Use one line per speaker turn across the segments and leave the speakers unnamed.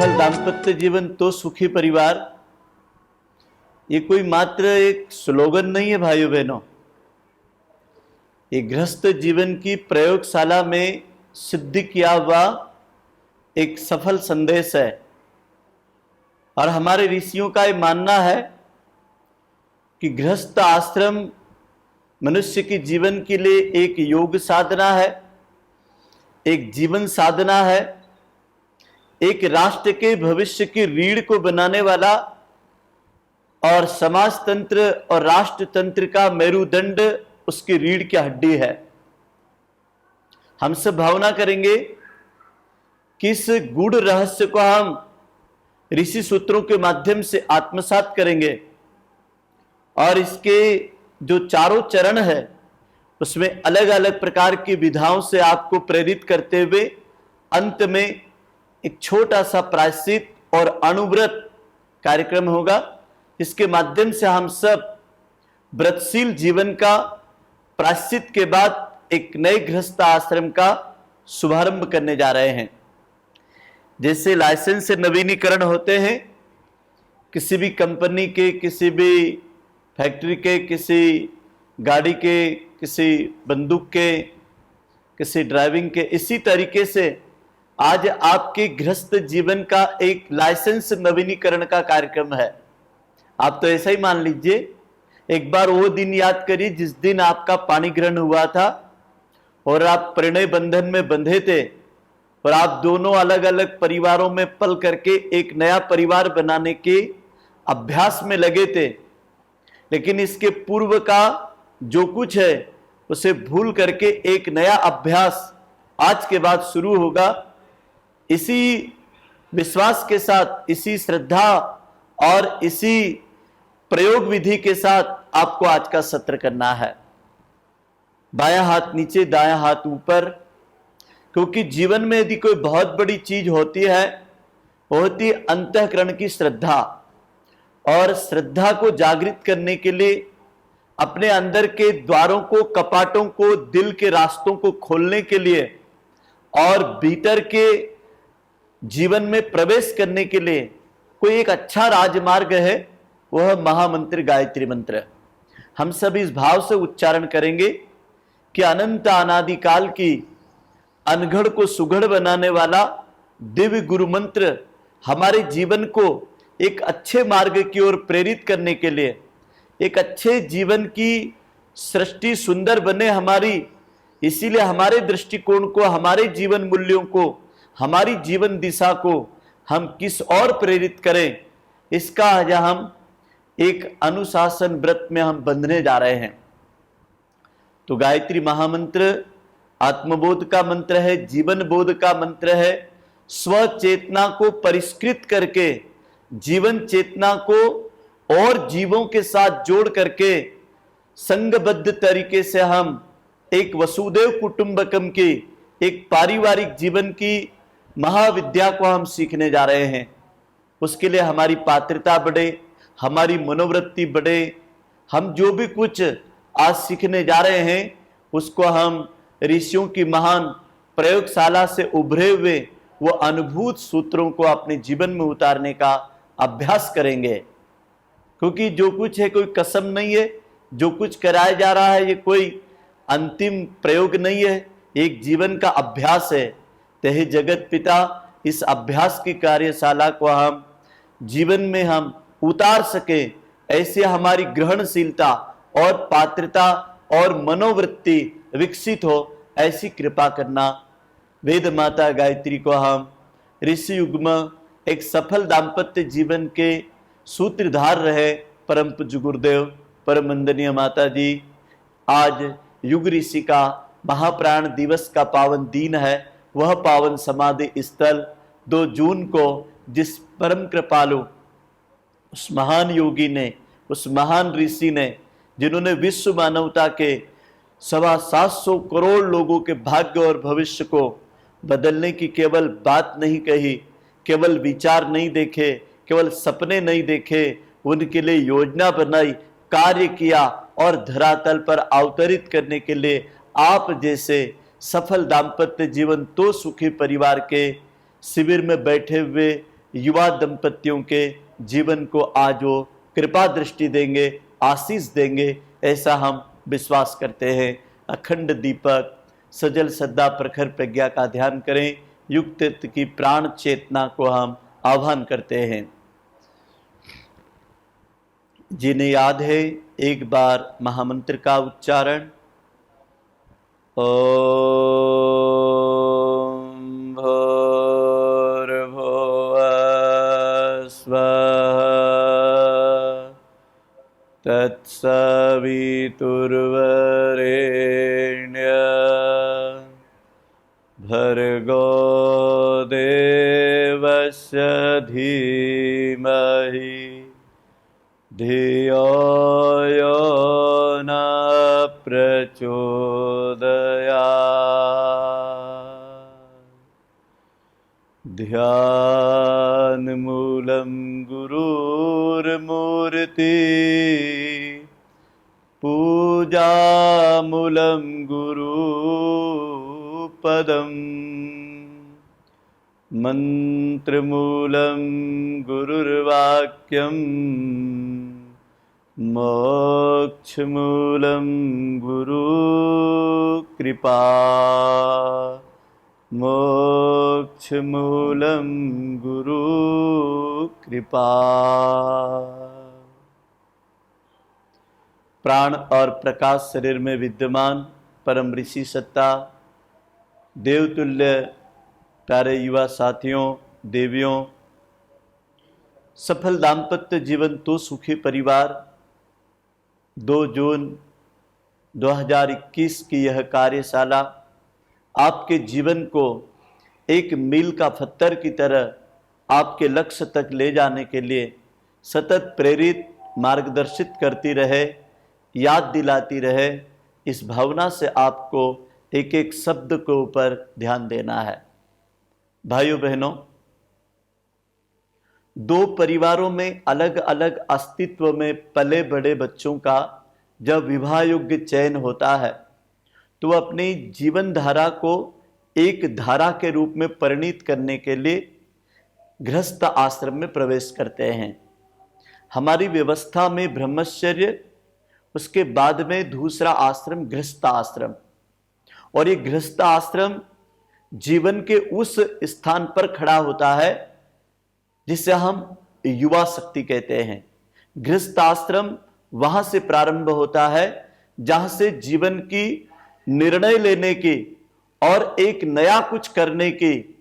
सफल दाम्पत्य जीवन तो सुखी परिवार, ये कोई मात्र एक स्लोगन नहीं है भाइयों बहनों। ये गृहस्थ जीवन की प्रयोगशाला में सिद्ध किया हुआ एक सफल संदेश है। और हमारे ऋषियों का ये मानना है कि गृहस्थ आश्रम मनुष्य के जीवन के लिए एक योग साधना है, एक जीवन साधना है, एक राष्ट्र के भविष्य की रीढ़ को बनाने वाला और समाज तंत्र और राष्ट्र तंत्र का मेरुदंड उसकी रीढ़ की हड्डी है। हम सब भावना करेंगे कि इस गूढ़ रहस्य को हम ऋषि सूत्रों के माध्यम से आत्मसात करेंगे और इसके जो चारों चरण है उसमें अलग अलग प्रकार की विधाओं से आपको प्रेरित करते हुए अंत में एक छोटा सा प्रायश्चित और अनुव्रत कार्यक्रम होगा, इसके माध्यम से हम सब व्रतशील जीवन का प्रायश्चित के बाद एक नए गृहस्थ आश्रम का शुभारंभ करने जा रहे हैं। जैसे लाइसेंस से नवीनीकरण होते हैं, किसी भी कंपनी के, किसी भी फैक्ट्री के, किसी गाड़ी के, किसी बंदूक के, किसी ड्राइविंग के, इसी तरीके से आज आपके गृहस्थ जीवन का एक लाइसेंस नवीनीकरण का कार्यक्रम है। आप तो ऐसा ही मान लीजिए, एक बार वो दिन याद करिए जिस दिन आपका पाणी ग्रहण हुआ था और आप प्रणय बंधन में बंधे थे और आप दोनों अलग अलग परिवारों में पल करके एक नया परिवार बनाने के अभ्यास में लगे थे। लेकिन इसके पूर्व का जो कुछ है उसे भूल करके एक नया अभ्यास आज के बाद शुरू होगा। इसी विश्वास के साथ, इसी श्रद्धा और इसी प्रयोग विधि के साथ आपको आज का सत्र करना है। बायां हाथ नीचे, दायां हाथ ऊपर, क्योंकि जीवन में यदि कोई बहुत बड़ी चीज होती है वो होती है अंतःकरण की श्रद्धा। और श्रद्धा को जागृत करने के लिए अपने अंदर के द्वारों को, कपाटों को, दिल के रास्तों को खोलने के लिए और भीतर के जीवन में प्रवेश करने के लिए कोई एक अच्छा राजमार्ग है, वह महामंत्र गायत्री मंत्र। हम सब इस भाव से उच्चारण करेंगे कि अनंत अनादिकाल की अनघड़ को सुघड़ बनाने वाला दिव्य गुरु मंत्र हमारे जीवन को एक अच्छे मार्ग की ओर प्रेरित करने के लिए, एक अच्छे जीवन की सृष्टि सुंदर बने हमारी, इसीलिए हमारे दृष्टिकोण को, हमारे जीवन मूल्यों को, हमारी जीवन दिशा को हम किस और प्रेरित करें, इसका आज हम एक अनुशासन व्रत में हम बंधने जा रहे हैं। तो गायत्री महामंत्र आत्मबोध का मंत्र है, जीवन बोध का मंत्र है। स्व चेतना को परिष्कृत करके जीवन चेतना को और जीवों के साथ जोड़ करके संघबद्ध तरीके से हम एक वसुदेव कुटुंबकम की, एक पारिवारिक जीवन की महाविद्या को हम सीखने जा रहे हैं। उसके लिए हमारी पात्रता बढ़े, हमारी मनोवृत्ति बढ़े, हम जो भी कुछ आज सीखने जा रहे हैं उसको हम ऋषियों की महान प्रयोगशाला से उभरे हुए वो अनुभूत सूत्रों को अपने जीवन में उतारने का अभ्यास करेंगे। क्योंकि जो कुछ है कोई कसम नहीं है, जो कुछ कराया जा रहा है ये कोई अंतिम प्रयोग नहीं है, एक जीवन का अभ्यास है। ते जगत पिता, इस अभ्यास की कार्यशाला को हम जीवन में हम उतार सके, ऐसे हमारी ग्रहणशीलता और पात्रता और मनोवृत्ति विकसित हो, ऐसी कृपा करना। वेद माता गायत्री को हम ऋषि युग में एक सफल दाम्पत्य जीवन के सूत्रधार रहे परम पूज्य गुरुदेव परम वंदनीय माता जी, आज युग ऋषि का महाप्राण दिवस का पावन दिन है। वह पावन समाधि स्थल 2 जून को जिस परम कृपालु उस महान योगी ने, उस महान ऋषि ने, जिन्होंने विश्व मानवता के 725 करोड़ लोगों के भाग्य और भविष्य को बदलने की केवल बात नहीं कही, केवल विचार नहीं देखे, केवल सपने नहीं देखे, उनके लिए योजना बनाई, कार्य किया और धरातल पर अवतरित करने के लिए आप जैसे सफल दाम्पत्य जीवन तो सुखी परिवार के शिविर में बैठे हुए युवा दंपतियों के जीवन को आज वो कृपा दृष्टि देंगे, आशीष देंगे, ऐसा हम विश्वास करते हैं। अखंड दीपक सजल सद्दा प्रखर प्रज्ञा का ध्यान करें। युक्त की प्राण चेतना को हम आह्वान करते हैं। जिन्हें याद है एक बार महामंत्र का उच्चारण। ओम भूर्भुवः स्वः तत्सवितुर्वरेण्यं भर्गो देवस्य धीमहि धियो यो न प्रचोदयात्। ध्यानमूलं गुरुर्मूर्ति पूजामूलं गुरुपदम् मंत्रमूलं गुरुर्वाक्यं मोक्षमूलं गुरुकृपा मोक्षमूलं गुरुकृपा। प्राण और प्रकाश शरीर में विद्यमान परम ऋषि सत्ता, देवतुल्य प्यारे युवा साथियों, देवियों, सफल दाम्पत्य जीवन तो सुखी परिवार 2 जून 2021 की यह कार्यशाला आपके जीवन को एक मील का पत्थर की तरह आपके लक्ष्य तक ले जाने के लिए सतत प्रेरित मार्गदर्शित करती रहे, याद दिलाती रहे। इस भावना से आपको एक एक शब्द के ऊपर ध्यान देना है। भाइयों बहनों, 2 परिवारों में अलग अलग अस्तित्व में पले बड़े बच्चों का जब विवाह योग्य चयन होता है तो अपनी जीवन धारा को एक धारा के रूप में परिणित करने के लिए गृहस्थ आश्रम में प्रवेश करते हैं। हमारी व्यवस्था में ब्रह्मचर्य, उसके बाद में दूसरा आश्रम गृहस्थ आश्रम, और ये गृहस्थ आश्रम जीवन के उस स्थान पर खड़ा होता है जिसे हम युवा शक्ति कहते हैं। गृहस्थ आश्रम वहां से प्रारंभ होता है जहां से जीवन की निर्णय लेने की और एक नया कुछ करने की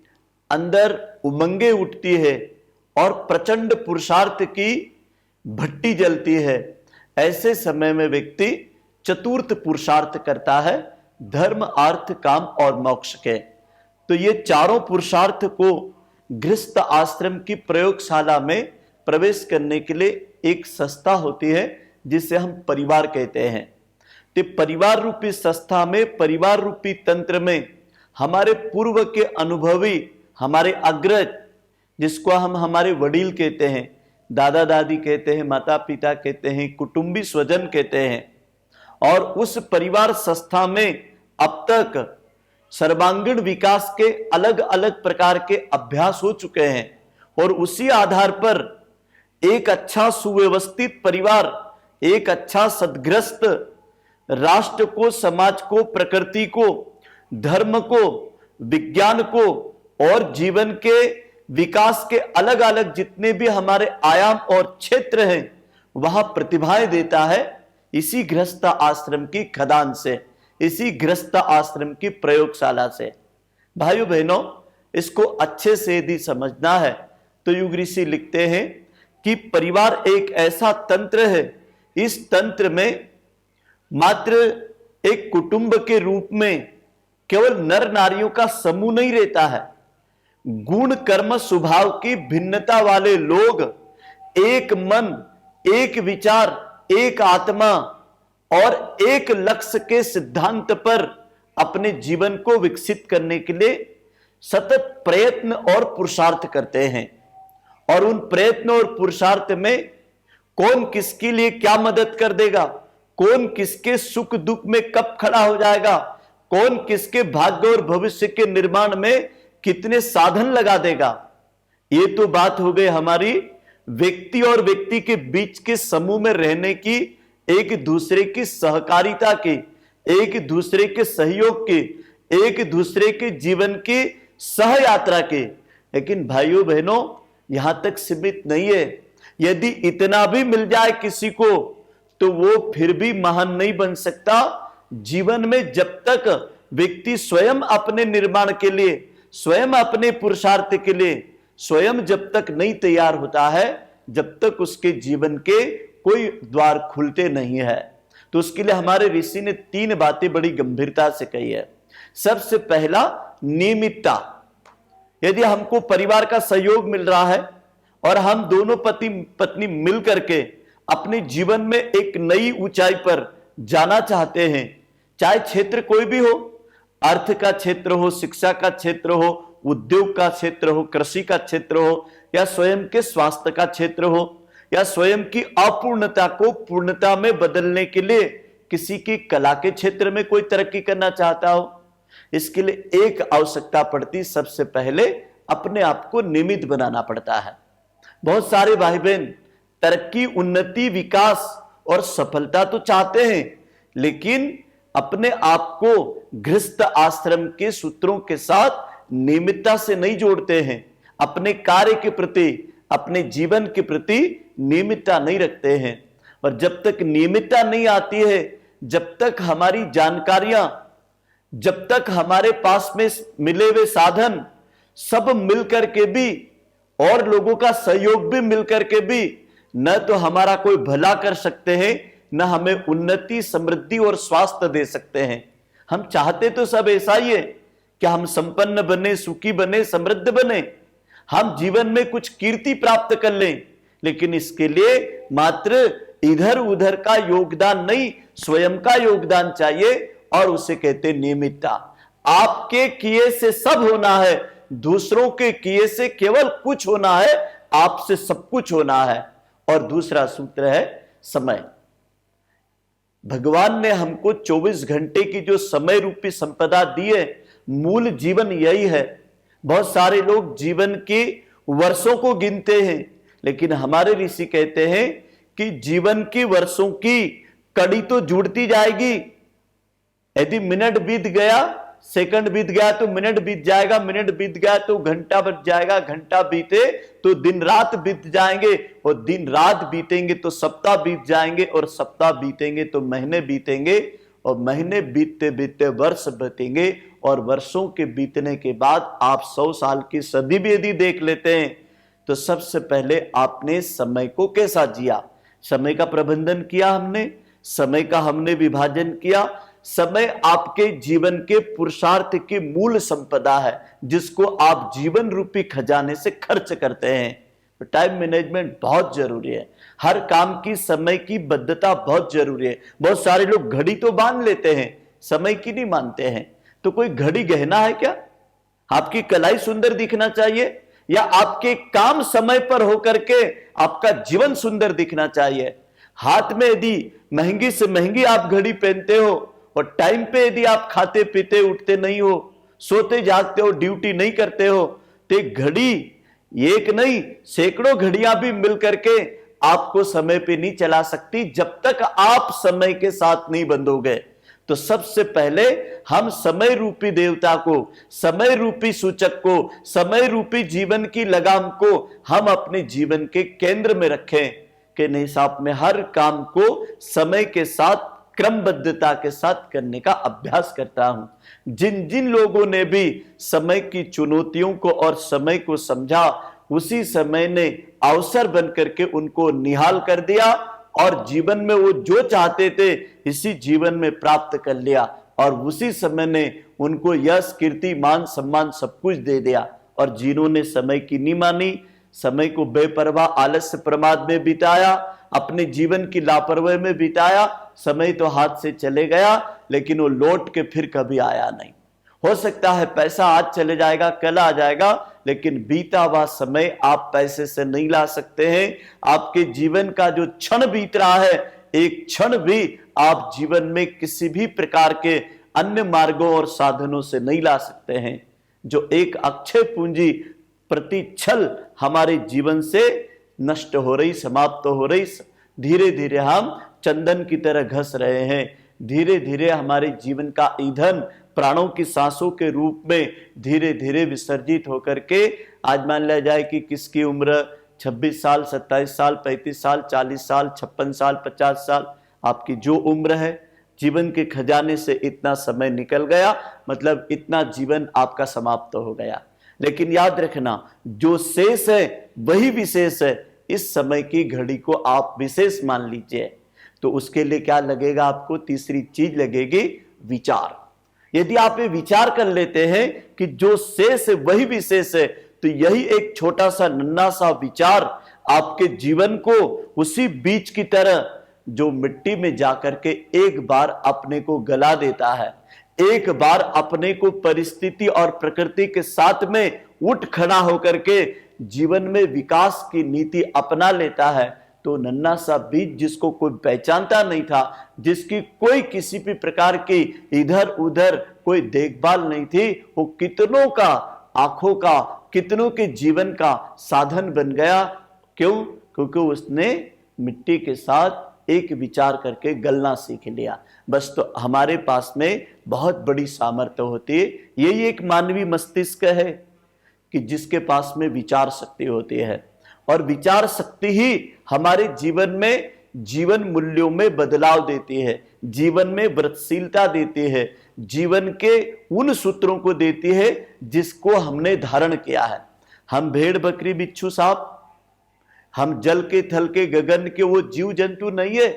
अंदर उमंगे उठती है और प्रचंड पुरुषार्थ की भट्टी जलती है। ऐसे समय में व्यक्ति चतुर्थ पुरुषार्थ करता है, धर्म, अर्थ, काम और मोक्ष के। तो ये चारों पुरुषार्थ को गृहस्थ आश्रम की प्रयोगशाला में प्रवेश करने के लिए एक संस्था होती है जिसे हम परिवार कहते हैं। तो परिवार रूपी संस्था में, परिवार रूपी तंत्र में हमारे पूर्व के अनुभवी, हमारे अग्रज, जिसको हम हमारे वडील कहते हैं, दादा दादी कहते हैं, माता पिता कहते हैं, कुटुंबी स्वजन कहते हैं, और उस परिवार संस्था में अब तक सर्वांगीण विकास के अलग अलग प्रकार के अभ्यास हो चुके हैं और उसी आधार पर एक अच्छा सुव्यवस्थित परिवार, एक अच्छा सद्ग्रस्त राष्ट्र को, समाज को, प्रकृति को, धर्म को, विज्ञान को और जीवन के विकास के अलग अलग जितने भी हमारे आयाम और क्षेत्र हैं वहां प्रतिभाएं देता है इसी गृहस्थ आश्रम की खदान से, इसी गृहस्थ आश्रम की प्रयोगशाला से। भाइयों बहनों, इसको अच्छे से यदि समझना है तो युग ऋषि लिखते हैं कि परिवार एक ऐसा तंत्र है, इस तंत्र में मात्र एक कुटुंब के रूप में केवल नर नारियों का समूह नहीं रहता है। गुण कर्म स्वभाव की भिन्नता वाले लोग एक मन, एक विचार, एक आत्मा और एक लक्ष्य के सिद्धांत पर अपने जीवन को विकसित करने के लिए सतत प्रयत्न और पुरुषार्थ करते हैं। और उन प्रयत्न और पुरुषार्थ में कौन किसके लिए क्या मदद कर देगा, कौन किसके सुख दुख में कब खड़ा हो जाएगा, कौन किसके भाग्य और भविष्य के निर्माण में कितने साधन लगा देगा, ये तो बात हो गई हमारी व्यक्ति और व्यक्ति के बीच के समूह में रहने की, एक दूसरे की सहकारिता की, एक दूसरे के सहयोग की, एक दूसरे के जीवन की सह यात्रा की। लेकिन भाइयों बहनों, यहां तक सीमित नहीं है। यदि इतना भी मिल जाए किसी को तो वो फिर भी महान नहीं बन सकता। जीवन में जब तक व्यक्ति स्वयं अपने निर्माण के लिए, स्वयं अपने पुरुषार्थ के लिए स्वयं जब तक नहीं तैयार होता है, जब तक उसके जीवन के कोई द्वार खुलते नहीं है। तो उसके लिए हमारे ऋषि ने 3 बातें बड़ी गंभीरता से कही है। सबसे पहला, नियमितता। यदि हमको परिवार का सहयोग मिल रहा है और हम दोनों पति पत्नी मिल करके अपने जीवन में एक नई ऊंचाई पर जाना चाहते हैं, चाहे क्षेत्र कोई भी हो, अर्थ का क्षेत्र हो, शिक्षा का क्षेत्र हो, उद्योग का क्षेत्र हो, कृषि का क्षेत्र हो, या स्वयं के स्वास्थ्य का क्षेत्र हो, या स्वयं की अपूर्णता को पूर्णता में बदलने के लिए किसी की कला के क्षेत्र में कोई तरक्की करना चाहता हो, इसके लिए एक आवश्यकता पड़ती, सबसे पहले अपने आप को निमित्त बनाना पड़ता है। बहुत सारे भाई बहन तरक्की, उन्नति, विकास और सफलता तो चाहते हैं, लेकिन अपने आप को गृहस्थ आश्रम के सूत्रों के साथ नियमितता से नहीं जोड़ते हैं। अपने कार्य के प्रति, अपने जीवन के प्रति नियमितता नहीं रखते हैं। और जब तक नियमितता नहीं आती है, जब तक हमारी जानकारियां, जब तक हमारे पास में मिले हुए साधन सब मिलकर के भी, और लोगों का सहयोग भी मिलकर के भी, न तो हमारा कोई भला कर सकते हैं, न हमें उन्नति, समृद्धि और स्वास्थ्य दे सकते हैं। हम चाहते तो सब ऐसा ही है कि हम संपन्न बने, सुखी बने, समृद्ध बने, हम जीवन में कुछ कीर्ति प्राप्त कर लें, लेकिन इसके लिए मात्र इधर उधर का योगदान नहीं, स्वयं का योगदान चाहिए, और उसे कहते नियमितता। आपके किए से सब होना है, दूसरों के किए से केवल कुछ होना है, आपसे सब कुछ होना है। और दूसरा सूत्र है समय। भगवान ने हमको 24 घंटे की जो समय रूपी संपदा दी है, मूल जीवन यही है। बहुत सारे लोग जीवन के वर्षों को गिनते हैं, लेकिन हमारे ऋषि कहते हैं कि जीवन की वर्षों की कड़ी तो जुड़ती जाएगी। यदि मिनट बीत गया, सेकंड बीत गया तो मिनट बीत जाएगा, मिनट बीत गया तो घंटा बीत जाएगा, घंटा बीते तो दिन रात बीत जाएंगे, और दिन रात बीतेंगे तो सप्ताह बीत जाएंगे, और सप्ताह बीतेंगे तो महीने बीतेंगे, और महीने बीतते बीतते वर्ष बीतेंगे, और वर्षों के बीतने के बाद आप 100 साल की सदी भी यदि देख लेते हैं, तो सबसे पहले आपने समय को कैसा जिया, समय का प्रबंधन किया हमने, समय का हमने विभाजन किया। समय आपके जीवन के पुरुषार्थ की मूल संपदा है, जिसको आप जीवन रूपी खजाने से खर्च करते हैं। तो टाइम मैनेजमेंट बहुत जरूरी है, हर काम की समय की बद्धता बहुत जरूरी है। बहुत सारे लोग घड़ी तो बांध लेते हैं, समय की नहीं मानते हैं। तो कोई घड़ी गहना है क्या? आपकी कलाई सुंदर दिखना चाहिए, या आपके काम समय पर होकर के आपका जीवन सुंदर दिखना चाहिए? हाथ में यदि महंगी से महंगी आप घड़ी पहनते हो, और टाइम पे यदि आप खाते पीते उठते नहीं हो, सोते जागते हो, ड्यूटी नहीं करते हो, तो एक घड़ी, एक नहीं सैकड़ों घड़ियां भी मिलकर के आपको समय पे नहीं चला सकती, जब तक आप समय के साथ नहीं बंधोगे। तो सबसे पहले हम समय रूपी देवता को, समय रूपी सूचक को, समय रूपी जीवन की लगाम को हम अपने जीवन के केंद्र में रखें कि नहीं साहब, मैं हर काम को समय के साथ, क्रमबद्धता के साथ करने का अभ्यास करता हूं। जिन जिन लोगों ने भी समय की चुनौतियों को और समय को समझा, उसी समय ने अवसर बनकर के उनको निहाल कर दिया, और जीवन में वो जो चाहते थे इसी जीवन में प्राप्त कर लिया, और उसी समय ने उनको यश, कीर्ति, मान, सम्मान सब कुछ दे दिया। और जिन्होंने समय की नहीं मानी, समय को बेपरवाह, आलस्य, प्रमाद में बिताया, अपने जीवन की लापरवाही में बिताया, समय तो हाथ से चले गया, लेकिन वो लौट के फिर कभी आया नहीं। हो सकता है पैसा आज चले जाएगा, कल आ जाएगा, लेकिन बीता हुआ समय आप पैसे से नहीं ला सकते हैं। आपके जीवन का जो क्षण बीत रहा है, एक क्षण भी आप जीवन में किसी भी प्रकार के अन्य मार्गों और साधनों से नहीं ला सकते हैं। जो एक अक्षय पूंजी प्रतिच्छल हमारे जीवन से नष्ट हो रही, समाप्त हो रही। धीरे धीरे हम चंदन की तरह घस रहे हैं। धीरे धीरे हमारे जीवन का ईंधन प्राणों की सांसों के रूप में धीरे धीरे विसर्जित होकर के, आज मान लिया जाए कि किसकी उम्र 26 साल, 27 साल, 35 साल, 40 साल, 56 साल, 50 साल, आपकी जो उम्र है, जीवन के खजाने से इतना समय निकल गया, मतलब इतना जीवन आपका समाप्त हो गया। लेकिन याद रखना, जो शेष है वही विशेष है। इस समय की घड़ी को आप विशेष मान लीजिए। तो उसके लिए क्या लगेगा आपको? तीसरी चीज लगेगी विचार। यदि आप ये विचार कर लेते हैं कि जो शेष है वही विशेष है, तो यही एक छोटा सा नन्हा सा विचार आपके जीवन को उसी बीज की तरह जो मिट्टी में जाकर के एक बार अपने को गला देता है, एक बार अपने को परिस्थिति और प्रकृति के साथ में उठ खड़ा होकर के जीवन में विकास की नीति अपना लेता है। तो नन्हा सा बीज जिसको कोई पहचानता नहीं था, जिसकी कोई किसी भी प्रकार की इधर उधर कोई देखभाल नहीं थी, वो कितनों का आंखों का, कितनों के जीवन का साधन बन गया। क्यों? क्योंकि उसने मिट्टी के साथ एक विचार करके गलना सीख लिया। बस तो हमारे पास में बहुत बड़ी सामर्थ्य होती है। यही एक मानवीय मस्तिष्क है कि जिसके पास में विचार शक्ति होती है, और विचार शक्ति ही हमारे जीवन में जीवन मूल्यों में बदलाव देती है, जीवन में व्रतशीलता देती है, जीवन के उन सूत्रों को देती है जिसको हमने धारण किया है। हम भेड़ बकरी बिच्छू सांप, हम जल के थल के गगन के वो जीव जंतु नहीं है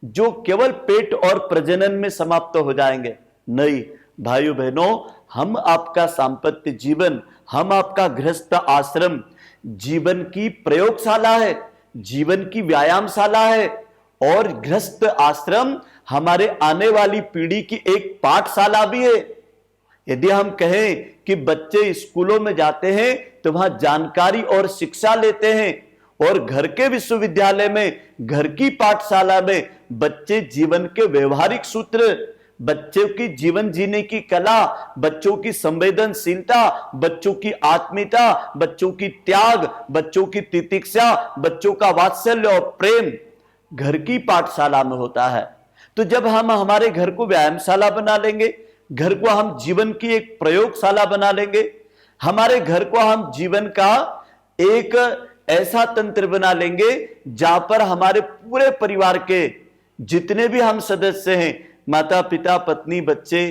जो केवल पेट और प्रजनन में समाप्त हो जाएंगे। नहीं भाइयों बहनों, हम आपका सांपत्य जीवन, हम आपका गृहस्थ आश्रम जीवन की प्रयोगशाला है, जीवन की व्यायामशाला है, और गृहस्थ आश्रम हमारे आने वाली पीढ़ी की एक पाठशाला भी है। यदि हम कहें कि बच्चे स्कूलों में जाते हैं तो वहां जानकारी और शिक्षा लेते हैं, और घर के विश्वविद्यालय में, घर की पाठशाला में बच्चे जीवन के व्यवहारिक सूत्र, बच्चों की जीवन जीने की कला, बच्चों की संवेदनशीलता, बच्चों की आत्मीयता, बच्चों की त्याग, बच्चों की तितिक्षा, बच्चों का वात्सल्य और प्रेम घर की पाठशाला में होता है। तो जब हम हमारे घर को व्यायामशाला बना लेंगे, घर को हम जीवन की एक प्रयोगशाला बना लेंगे, हमारे घर को हम जीवन का एक ऐसा तंत्र बना लेंगे जहां पर हमारे पूरे परिवार के जितने भी हम सदस्य हैं, माता पिता पत्नी बच्चे,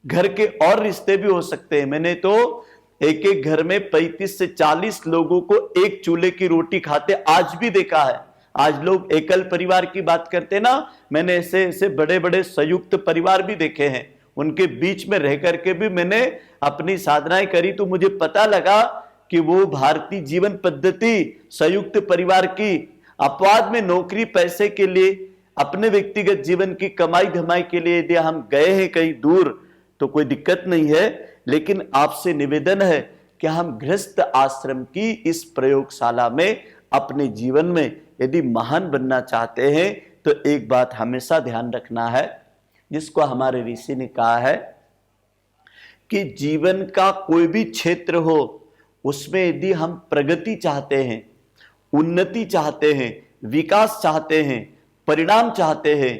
घर के और रिश्ते भी हो सकते हैं। मैंने तो एक एक घर में 35 से 40 लोगों को एक चूल्हे की रोटी खाते आज भी देखा है। आज लोग एकल परिवार की बात करते ना, मैंने ऐसे ऐसे बड़े बड़े संयुक्त परिवार भी देखे हैं। उनके बीच में रह करके भी मैंने अपनी साधनाएं करी, तो मुझे पता लगा कि वो भारतीय जीवन पद्धति संयुक्त परिवार की, अपवाद में नौकरी पैसे के लिए, अपने व्यक्तिगत जीवन की कमाई धमाई के लिए यदि हम गए हैं कहीं दूर तो कोई दिक्कत नहीं है। लेकिन आपसे निवेदन है कि हम गृहस्थ आश्रम की इस प्रयोगशाला में अपने जीवन में यदि महान बनना चाहते हैं तो एक बात हमेशा ध्यान रखना है, जिसको हमारे ऋषि ने कहा है कि जीवन का कोई भी क्षेत्र हो, उसमें यदि हम प्रगति चाहते हैं, उन्नति चाहते हैं, विकास चाहते हैं, परिणाम चाहते हैं,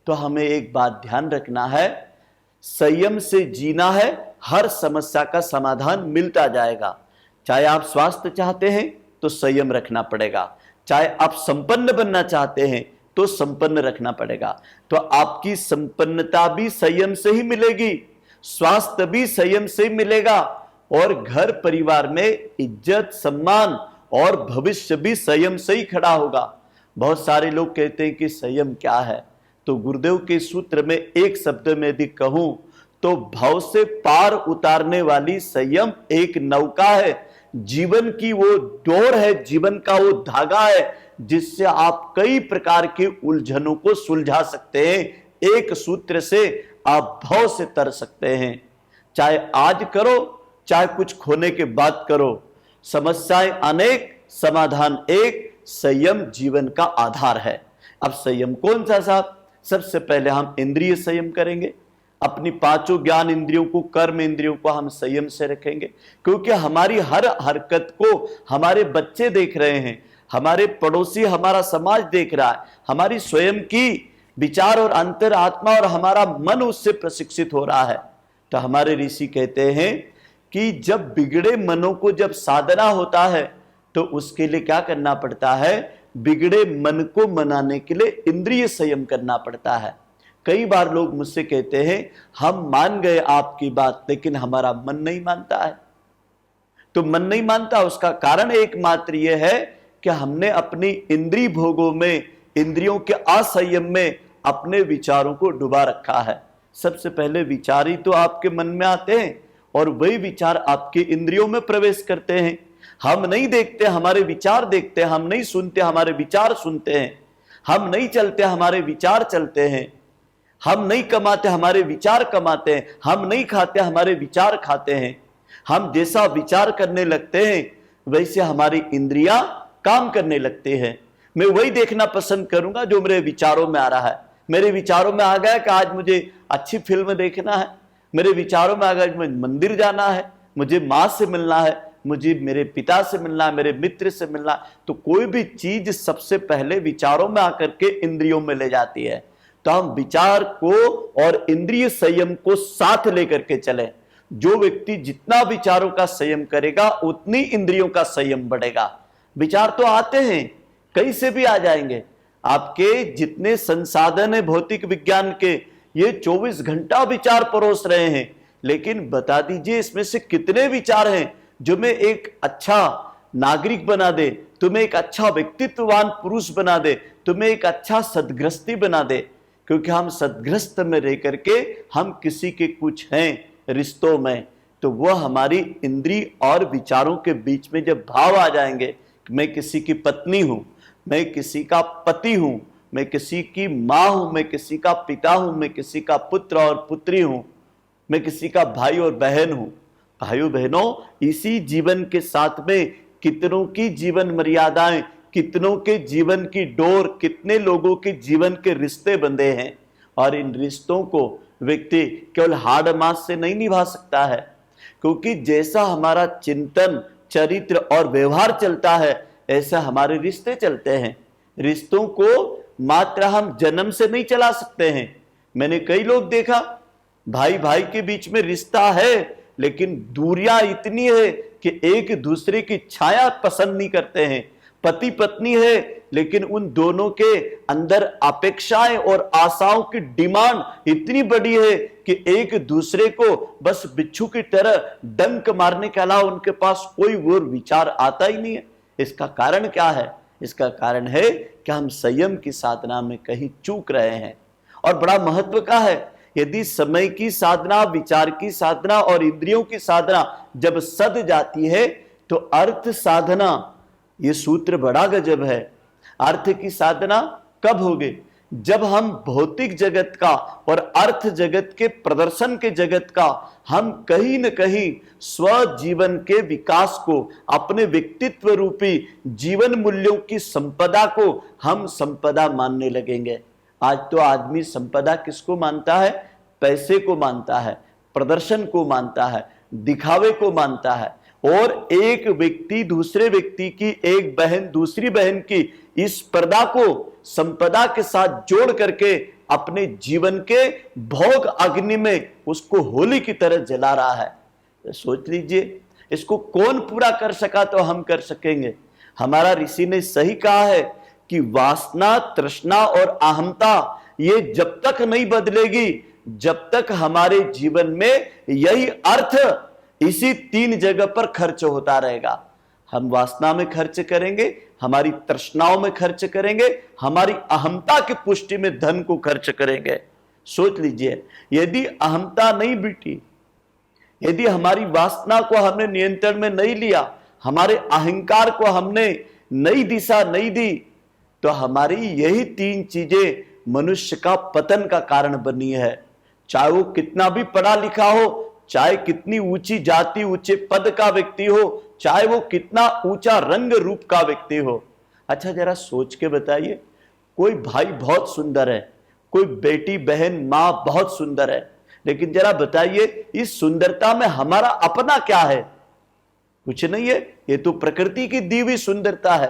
तो हमें एक बात ध्यान रखना है, संयम से जीना है, हर समस्या का समाधान मिलता जाएगा। चाहे आप स्वास्थ्य चाहते हैं तो संयम रखना पड़ेगा, चाहे आप संपन्न बनना चाहते हैं तो संपन्न रखना पड़ेगा। तो आपकी संपन्नता भी संयम से ही मिलेगी, स्वास्थ्य भी संयम से मिलेगा, और घर परिवार में इज्जत सम्मान और भविष्य भी संयम से ही खड़ा होगा। बहुत सारे लोग कहते हैं कि संयम क्या है, तो गुरुदेव के सूत्र में एक शब्द में यदि कहूं तो भाव से पार उतारने वाली संयम एक नौका है, जीवन की वो डोर है, जीवन का वो धागा है जिससे आप कई प्रकार की उलझनों को सुलझा सकते हैं। एक सूत्र से आप भाव से तर सकते हैं, चाहे आज करो चाहे कुछ खोने के बाद करो। समस्याएं अनेक, समाधान एक, संयम जीवन का आधार है। अब संयम कौन सा साहब? सबसे पहले हम इंद्रिय संयम करेंगे, अपनी पांचों ज्ञान इंद्रियों को, कर्म इंद्रियों को हम संयम से रखेंगे, क्योंकि हमारी हर हरकत को हमारे बच्चे देख रहे हैं, हमारे पड़ोसी, हमारा समाज देख रहा है, हमारी स्वयं की विचार और अंतर आत्मा और हमारा मन उससे प्रशिक्षित हो रहा है। तो हमारे ऋषि कहते हैं कि जब बिगड़े मनों को जब साधना होता है तो उसके लिए क्या करना पड़ता है? बिगड़े मन को मनाने के लिए इंद्रिय संयम करना पड़ता है। कई बार लोग मुझसे कहते हैं हम मान गए आपकी बात, लेकिन हमारा मन नहीं मानता है। तो मन नहीं मानता, उसका कारण एकमात्र यह है कि हमने अपनी इंद्रिय भोगों में, इंद्रियों के असंयम में अपने विचारों को डुबा रखा है। सबसे पहले विचार ही तो आपके मन में आते हैं और वही विचार आपके इंद्रियों में प्रवेश करते हैं। हम नहीं देखते, हमारे विचार देखते हैं। हम नहीं सुनते, हमारे विचार सुनते हैं। हम नहीं चलते, हमारे विचार चलते हैं। हम नहीं कमाते, हमारे विचार कमाते हैं। हम नहीं खाते, हमारे विचार खाते हैं। हम जैसा विचार करने लगते हैं वैसे हमारी इंद्रियां काम करने लगते हैं। मैं वही देखना पसंद करूंगा जो मेरे विचारों में आ रहा है। मेरे विचारों में आ गया कि आज मुझे अच्छी फिल्म देखना है, मेरे विचारों में आ गया मुझे मंदिर जाना है, मुझे माँ से मिलना है, मुझे मेरे पिता से मिलना है, मेरे मित्र से मिलना है। तो कोई भी चीज सबसे पहले विचारों में आकर के इंद्रियों में ले जाती है। तो हम विचार को और इंद्रिय संयम को साथ लेकर के चलें। जो व्यक्ति जितना विचारों का संयम करेगा उतनी इंद्रियों का संयम बढ़ेगा। विचार तो आते हैं, कहीं से भी आ जाएंगे। आपके जितने संसाधन है भौतिक विज्ञान के, ये 24 घंटा विचार परोस रहे हैं, लेकिन बता दीजिए इसमें से कितने विचार हैं जो मैं एक अच्छा नागरिक बना दे, तुम्हें एक अच्छा व्यक्तित्ववान पुरुष बना दे, तुम्हें एक अच्छा सद्ग्रस्ती बना दे। क्योंकि हम सद्ग्रस्त में रह करके हम किसी के कुछ हैं रिश्तों में, तो वह हमारी इंद्रिय और विचारों के बीच में जब भाव आ जाएंगे, मैं किसी की पत्नी हूं, मैं किसी का पति हूं, मैं किसी की मां हूं, मैं किसी का पिता हूं, मैं किसी का पुत्र और पुत्री हूं, मैं किसी का भाई और बहन हूं। भाइयों बहनों, इसी जीवन के साथ में कितनों की जीवन मर्यादाएं, कितनों के जीवन की डोर, कितने लोगों के जीवन के रिश्ते बंधे हैं। और इन रिश्तों को व्यक्ति केवल हाड़ मास से नहीं निभा सकता है, क्योंकि जैसा हमारा चिंतन, चरित्र और व्यवहार चलता है ऐसा हमारे रिश्ते चलते हैं। रिश्तों को मात्र हम जन्म से नहीं चला सकते हैं। मैंने कई लोग देखा, भाई भाई के बीच में रिश्ता है लेकिन दूरियां इतनी है कि एक दूसरे की छाया पसंद नहीं करते हैं। पति पत्नी है लेकिन उन दोनों के अंदर अपेक्षाएं और आशाओं की डिमांड इतनी बड़ी है कि एक दूसरे को बस बिच्छू की तरह डंक मारने के अलावा उनके पास कोई और विचार आता ही नहीं है। इसका कारण क्या है? इसका कारण है कि हम संयम की साधना में कहीं चूक रहे हैं। और बड़ा महत्व का है, यदि समय की साधना, विचार की साधना और इंद्रियों की साधना जब सद जाती है तो अर्थ साधना, ये सूत्र बड़ा गजब है। अर्थ की साधना कब होगी? जब हम भौतिक जगत का और अर्थ जगत के, प्रदर्शन के जगत का, हम कहीं न कहीं स्व जीवन के विकास को, अपने व्यक्तित्व रूपी जीवन मूल्यों की संपदा को हम संपदा मानने लगेंगे। आज तो आदमी संपदा किसको मानता है? पैसे को मानता है, प्रदर्शन को मानता है, दिखावे को मानता है। और एक व्यक्ति दूसरे व्यक्ति की, एक बहन दूसरी बहन की इस स्पर्धा को संपदा के साथ जोड़ करके अपने जीवन के भोग अग्नि में उसको होली की तरह जला रहा है। तो सोच लीजिए, इसको कौन पूरा कर सका तो हम कर सकेंगे। हमारा ऋषि ने सही कहा है कि वासना, तृष्णा और अहंता ये जब तक नहीं बदलेगी, जब तक हमारे जीवन में यही अर्थ इसी 3 जगह पर खर्च होता रहेगा। हम वासना में खर्च करेंगे, हमारी तृष्णाओं में खर्च करेंगे, हमारी अहंता की पुष्टि में धन को खर्च करेंगे। सोच लीजिए, यदि अहंता नहीं बीटी, यदि हमारी वासना को हमने नियंत्रण में नहीं लिया, हमारे अहंकार को हमने नई दिशा नहीं दी, तो हमारी यही 3 चीजें मनुष्य का पतन का कारण बनी है। चाहे वो कितना भी पढ़ा लिखा हो, चाहे कितनी ऊंची जाति, ऊंचे पद का व्यक्ति हो, चाहे वो कितना ऊंचा रंग रूप का व्यक्ति हो। अच्छा जरा सोच के बताइए, कोई भाई बहुत सुंदर है, कोई बेटी बहन मां बहुत सुंदर है, लेकिन जरा बताइए इस सुंदरता में हमारा अपना क्या है? कुछ नहीं है। ये तो प्रकृति की दी हुई सुंदरता है।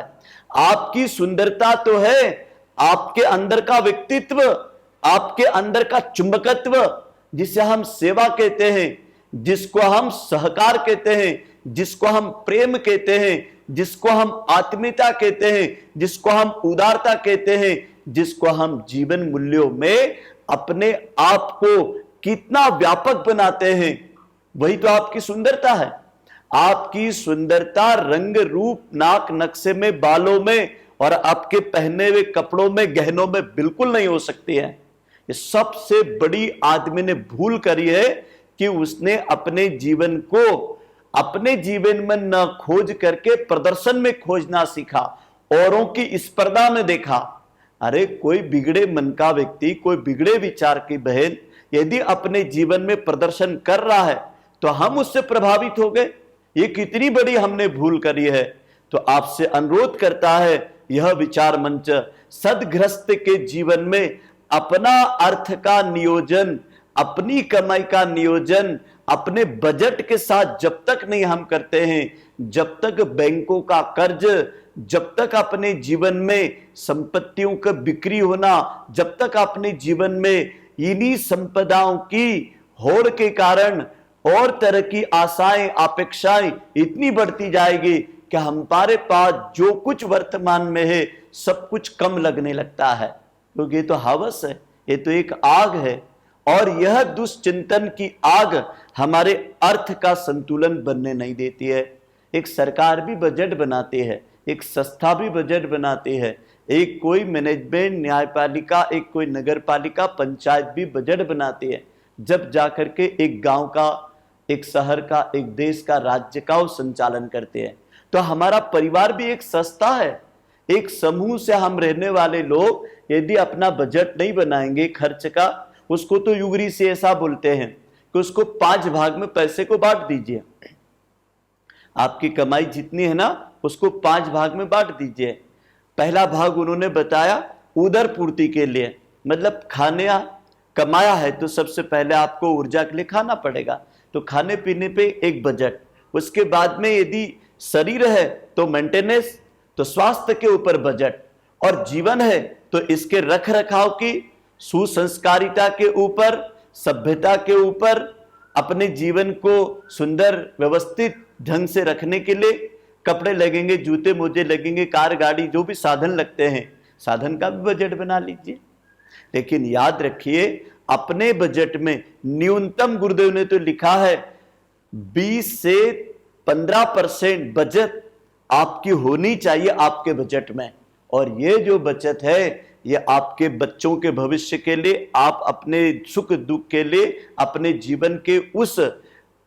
आपकी सुंदरता तो है आपके अंदर का व्यक्तित्व, आपके अंदर का चुंबकत्व, जिसे हम सेवा कहते हैं, जिसको हम सहकार कहते हैं, जिसको हम प्रेम कहते हैं, जिसको हम आत्मीयता कहते हैं, जिसको हम उदारता कहते हैं, जिसको हम जीवन मूल्यों में अपने आप को कितना व्यापक बनाते हैं, वही तो आपकी सुंदरता है। आपकी सुंदरता रंग रूप, नाक नक्शे में, बालों में और आपके पहने हुए कपड़ों में, गहनों में बिल्कुल नहीं हो सकती है। ये सबसे बड़ी आदमी ने भूल करी है कि उसने अपने जीवन को अपने जीवन में न खोज करके प्रदर्शन में खोजना सीखा, औरों की स्पर्धा में देखा। अरे कोई बिगड़े मन का व्यक्ति, कोई बिगड़े विचार की बहन यदि अपने जीवन में प्रदर्शन कर रहा है तो हम उससे प्रभावित हो गए। ये कितनी बड़ी हमने भूल करी है। तो आपसे अनुरोध करता है यह विचार मंच, सदगृहस्थ के जीवन में अपना अर्थ का नियोजन, अपनी कमाई का नियोजन अपने बजट के साथ जब तक नहीं हम करते हैं, जब तक बैंकों का कर्ज, जब तक अपने जीवन में संपत्तियों का बिक्री होना, जब तक अपने जीवन में इन्हीं संपदाओं की होड़ के कारण और तरह की आशाएं, अपेक्षाएं इतनी बढ़ती जाएगी कि हमारे पास जो कुछ वर्तमान में है सब कुछ कम लगने लगता है। क्योंकि ये तो हवस है, ये तो एक आग है, और यह दुष्चिंतन की आग हमारे अर्थ का संतुलन बनने नहीं देती है। एक सरकार भी बजट बनाती है, एक संस्था भी बजट बनाती है, एक कोई मैनेजमेंट, न्यायपालिका, एक कोई नगर पालिका, पंचायत भी बजट बनाती है। जब जाकर के एक गांव का, एक शहर का, एक देश का, राज्य का वो संचालन करते हैं। तो हमारा परिवार भी एक संस्था है, एक समूह से हम रहने वाले लोग यदि अपना बजट नहीं बनाएंगे खर्च का, उसको तो युगरी से ऐसा बोलते हैं कि उसको 5 भाग में पैसे को बांट दीजिए। आपकी कमाई जितनी है ना उसको 5 भाग में बांट दीजिए। पहला भाग उन्होंने बताया उदर पूर्ति के लिए, मतलब खाने कमाया है तो सबसे पहले आपको ऊर्जा के लिए खाना पड़ेगा, तो खाने पीने पे एक बजट। उसके बाद में यदि शरीर है तो मेंटेनेंस, तो स्वास्थ्य के ऊपर बजट, और जीवन है तो इसके रख रखाव की, सुसंस्कारिता के ऊपर, सभ्यता के ऊपर, अपने जीवन को सुंदर व्यवस्थित ढंग से रखने के लिए कपड़े लगेंगे, जूते मोजे लगेंगे, कार गाड़ी जो भी साधन लगते हैं, साधन का भी बजट बना लीजिए। लेकिन याद रखिए अपने बजट में न्यूनतम, गुरुदेव ने तो लिखा है 20 से 15% बचत आपकी होनी चाहिए आपके बजट में। और ये जो बचत है ये आपके बच्चों के भविष्य के लिए, आप अपने सुख दुख के लिए, अपने जीवन के उस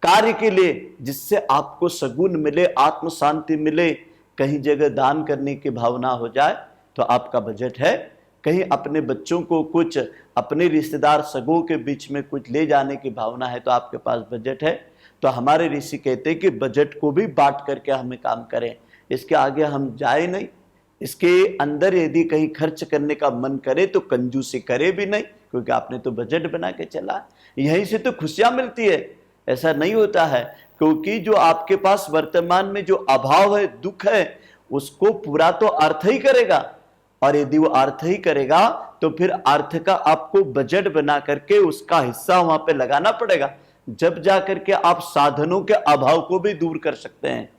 कार्य के लिए जिससे आपको सगुन मिले, आत्म शांति मिले, कहीं जगह दान करने की भावना हो जाए तो आपका बजट है। कहीं अपने बच्चों को कुछ, अपने रिश्तेदार सगों के बीच में कुछ ले जाने की भावना है तो आपके पास बजट है। तो हमारे ऋषि कहते हैं कि बजट को भी बांट करके हमें काम करें, इसके आगे हम जाए नहीं। इसके अंदर यदि कहीं खर्च करने का मन करे तो कंजूसी करे भी नहीं, क्योंकि आपने तो बजट बना के चला। यहीं से तो खुशियां मिलती है, ऐसा नहीं होता है। क्योंकि जो आपके पास वर्तमान में जो अभाव है, दुख है, उसको पूरा तो अर्थ ही करेगा, और यदि वो अर्थ ही करेगा तो फिर अर्थ का आपको बजट बना करके उसका हिस्सा वहां पे लगाना पड़ेगा, जब जाकर के आप साधनों के अभाव को भी दूर कर सकते हैं।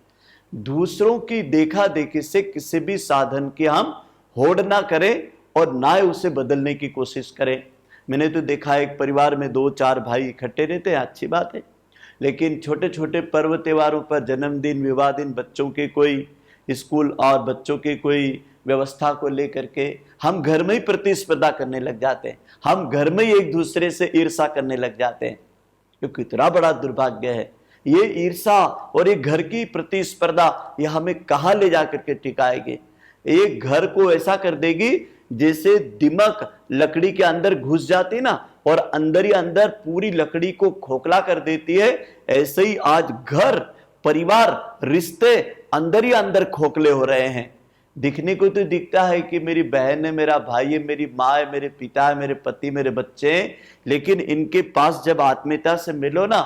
दूसरों की देखा देखी से किसी भी साधन की हम होड़ ना करें और ना उसे बदलने की कोशिश करें। मैंने तो देखा एक परिवार में 2-4 भाई इकट्ठे रहते हैं, अच्छी बात है, लेकिन छोटे छोटे पर्व त्योहारों पर, जन्मदिन, विवाह दिन, बच्चों के कोई स्कूल और बच्चों के कोई व्यवस्था को लेकर के हम घर में ही प्रतिस्पर्धा करने लग जाते हैं, हम घर में ही एक दूसरे से ईर्षा करने लग जाते हैं। ये कितना बड़ा दुर्भाग्य है। ये ईर्षा और ये घर की प्रतिस्पर्धा ये हमें कहां ले जाकर के टिकाएगी? ये घर को ऐसा कर देगी जैसे दिमक लकड़ी के अंदर घुस जाती ना, और अंदर ही अंदर पूरी लकड़ी को खोखला कर देती है। ऐसे ही आज घर, परिवार, रिश्ते अंदर ही अंदर खोखले हो रहे हैं। दिखने को तो दिखता है कि मेरी बहन है, मेरा भाई है, मेरी माँ है, मेरे पिता है, मेरे पति, मेरे बच्चे हैं, लेकिन इनके पास जब आत्मीयता से मिलो ना,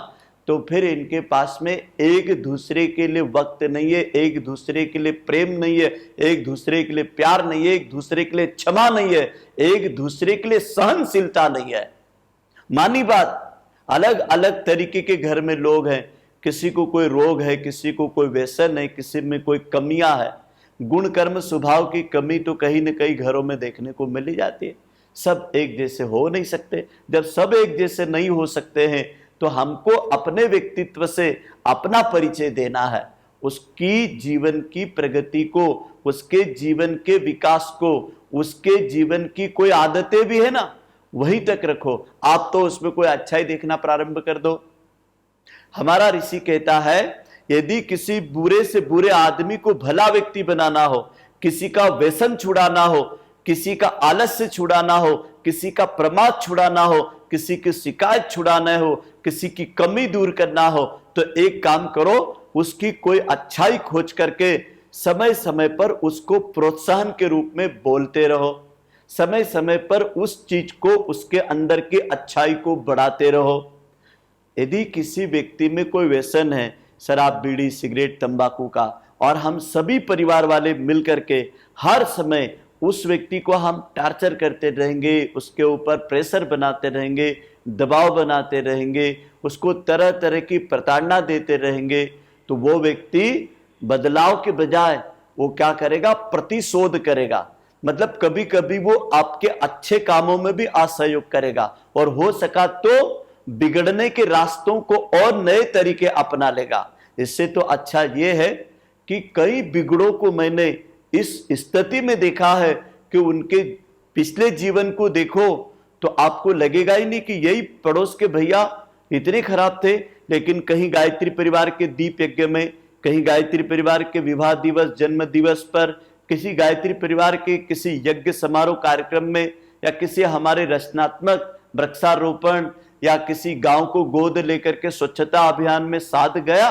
तो फिर इनके पास में एक दूसरे के लिए वक्त नहीं है, एक दूसरे के लिए प्रेम नहीं है, एक दूसरे के लिए प्यार नहीं है, एक दूसरे के लिए क्षमा नहीं है, एक दूसरे के लिए सहनशीलता नहीं है। मानी बात, अलग अलग तरीके के घर में लोग हैं, किसी को कोई रोग है, किसी को कोई व्यसन है, किसी में कोई कमियां है। गुण कर्म स्वभाव की कमी तो कहीं न कहीं घरों में देखने को मिल ही जाती है। सब एक जैसे हो नहीं सकते। जब सब एक जैसे नहीं हो सकते हैं तो हमको अपने व्यक्तित्व से अपना परिचय देना है, उसकी जीवन की प्रगति को, उसके जीवन के विकास को, उसके जीवन की कोई आदतें भी है ना, वहीं तक रखो। आप तो उसमें कोई अच्छा ही देखना प्रारंभ कर दो। हमारा ऋषि कहता है, यदि किसी बुरे से बुरे आदमी को भला व्यक्ति बनाना हो, किसी का व्यसन छुड़ाना हो, किसी का आलस्य छुड़ाना हो, किसी का प्रमाद छुड़ाना हो, किसी की शिकायत छुड़ाना हो, किसी की कमी दूर करना हो, तो एक काम करो, उसकी कोई अच्छाई खोज करके समय समय पर उसको प्रोत्साहन के रूप में बोलते रहो। समय समय पर उस चीज को, उसके अंदर की अच्छाई को बढ़ाते रहो। यदि किसी व्यक्ति में कोई व्यसन है, शराब, बीड़ी, सिगरेट, तंबाकू का, और हम सभी परिवार वाले मिलकर के हर समय उस व्यक्ति को हम टार्चर करते रहेंगे, उसके ऊपर प्रेशर बनाते रहेंगे, दबाव बनाते रहेंगे, उसको तरह तरह की प्रताड़ना देते रहेंगे, तो वो व्यक्ति बदलाव के बजाय वो क्या करेगा, प्रतिशोध करेगा। मतलब कभी कभी वो आपके अच्छे कामों में भी असहयोग करेगा, और हो सका तो बिगड़ने के रास्तों को और नए तरीके अपना लेगा। इससे तो अच्छा यह है कि कई बिगड़ों को मैंने इस स्थिति में देखा है कि उनके पिछले जीवन को देखो तो आपको लगेगा ही नहीं कि यही पड़ोस के भैया इतने खराब थे, लेकिन कहीं गायत्री परिवार के दीप यज्ञ में, कहीं गायत्री परिवार के विवाह दिवस, जन्म दिवस पर, किसी गायत्री परिवार के किसी यज्ञ समारोह कार्यक्रम में, या किसी हमारे रचनात्मक वृक्षारोपण या किसी गांव को गोद लेकर के स्वच्छता अभियान में साथ गया,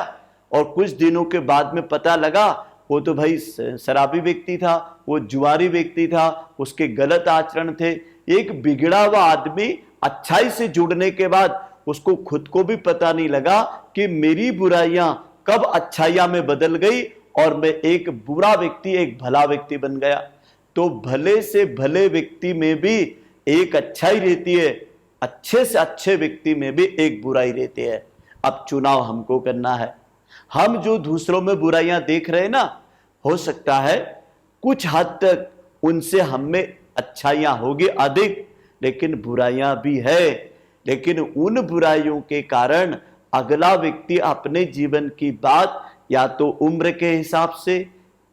और कुछ दिनों के बाद में पता लगा वो तो भाई शराबी व्यक्ति था, वो जुआरी व्यक्ति था, उसके गलत आचरण थे। एक बिगड़ा हुआ आदमी अच्छाई से जुड़ने के बाद उसको खुद को भी पता नहीं लगा कि मेरी बुराइयां कब अच्छाइयां में बदल गई और मैं एक बुरा व्यक्ति, एक भला व्यक्ति बन गया। तो भले से भले व्यक्ति में भी एक अच्छाई रहती है, अच्छे से अच्छे व्यक्ति में भी एक बुराई रहती है। अब चुनाव हमको करना है। हम जो दूसरों में बुराइयां देख रहे हैं ना, हो सकता है कुछ हद तक उनसे हम में अच्छाइयां होगी अधिक, लेकिन बुराइयां भी है। लेकिन उन बुराइयों के कारण अगला व्यक्ति अपने जीवन की बात या तो उम्र के हिसाब से,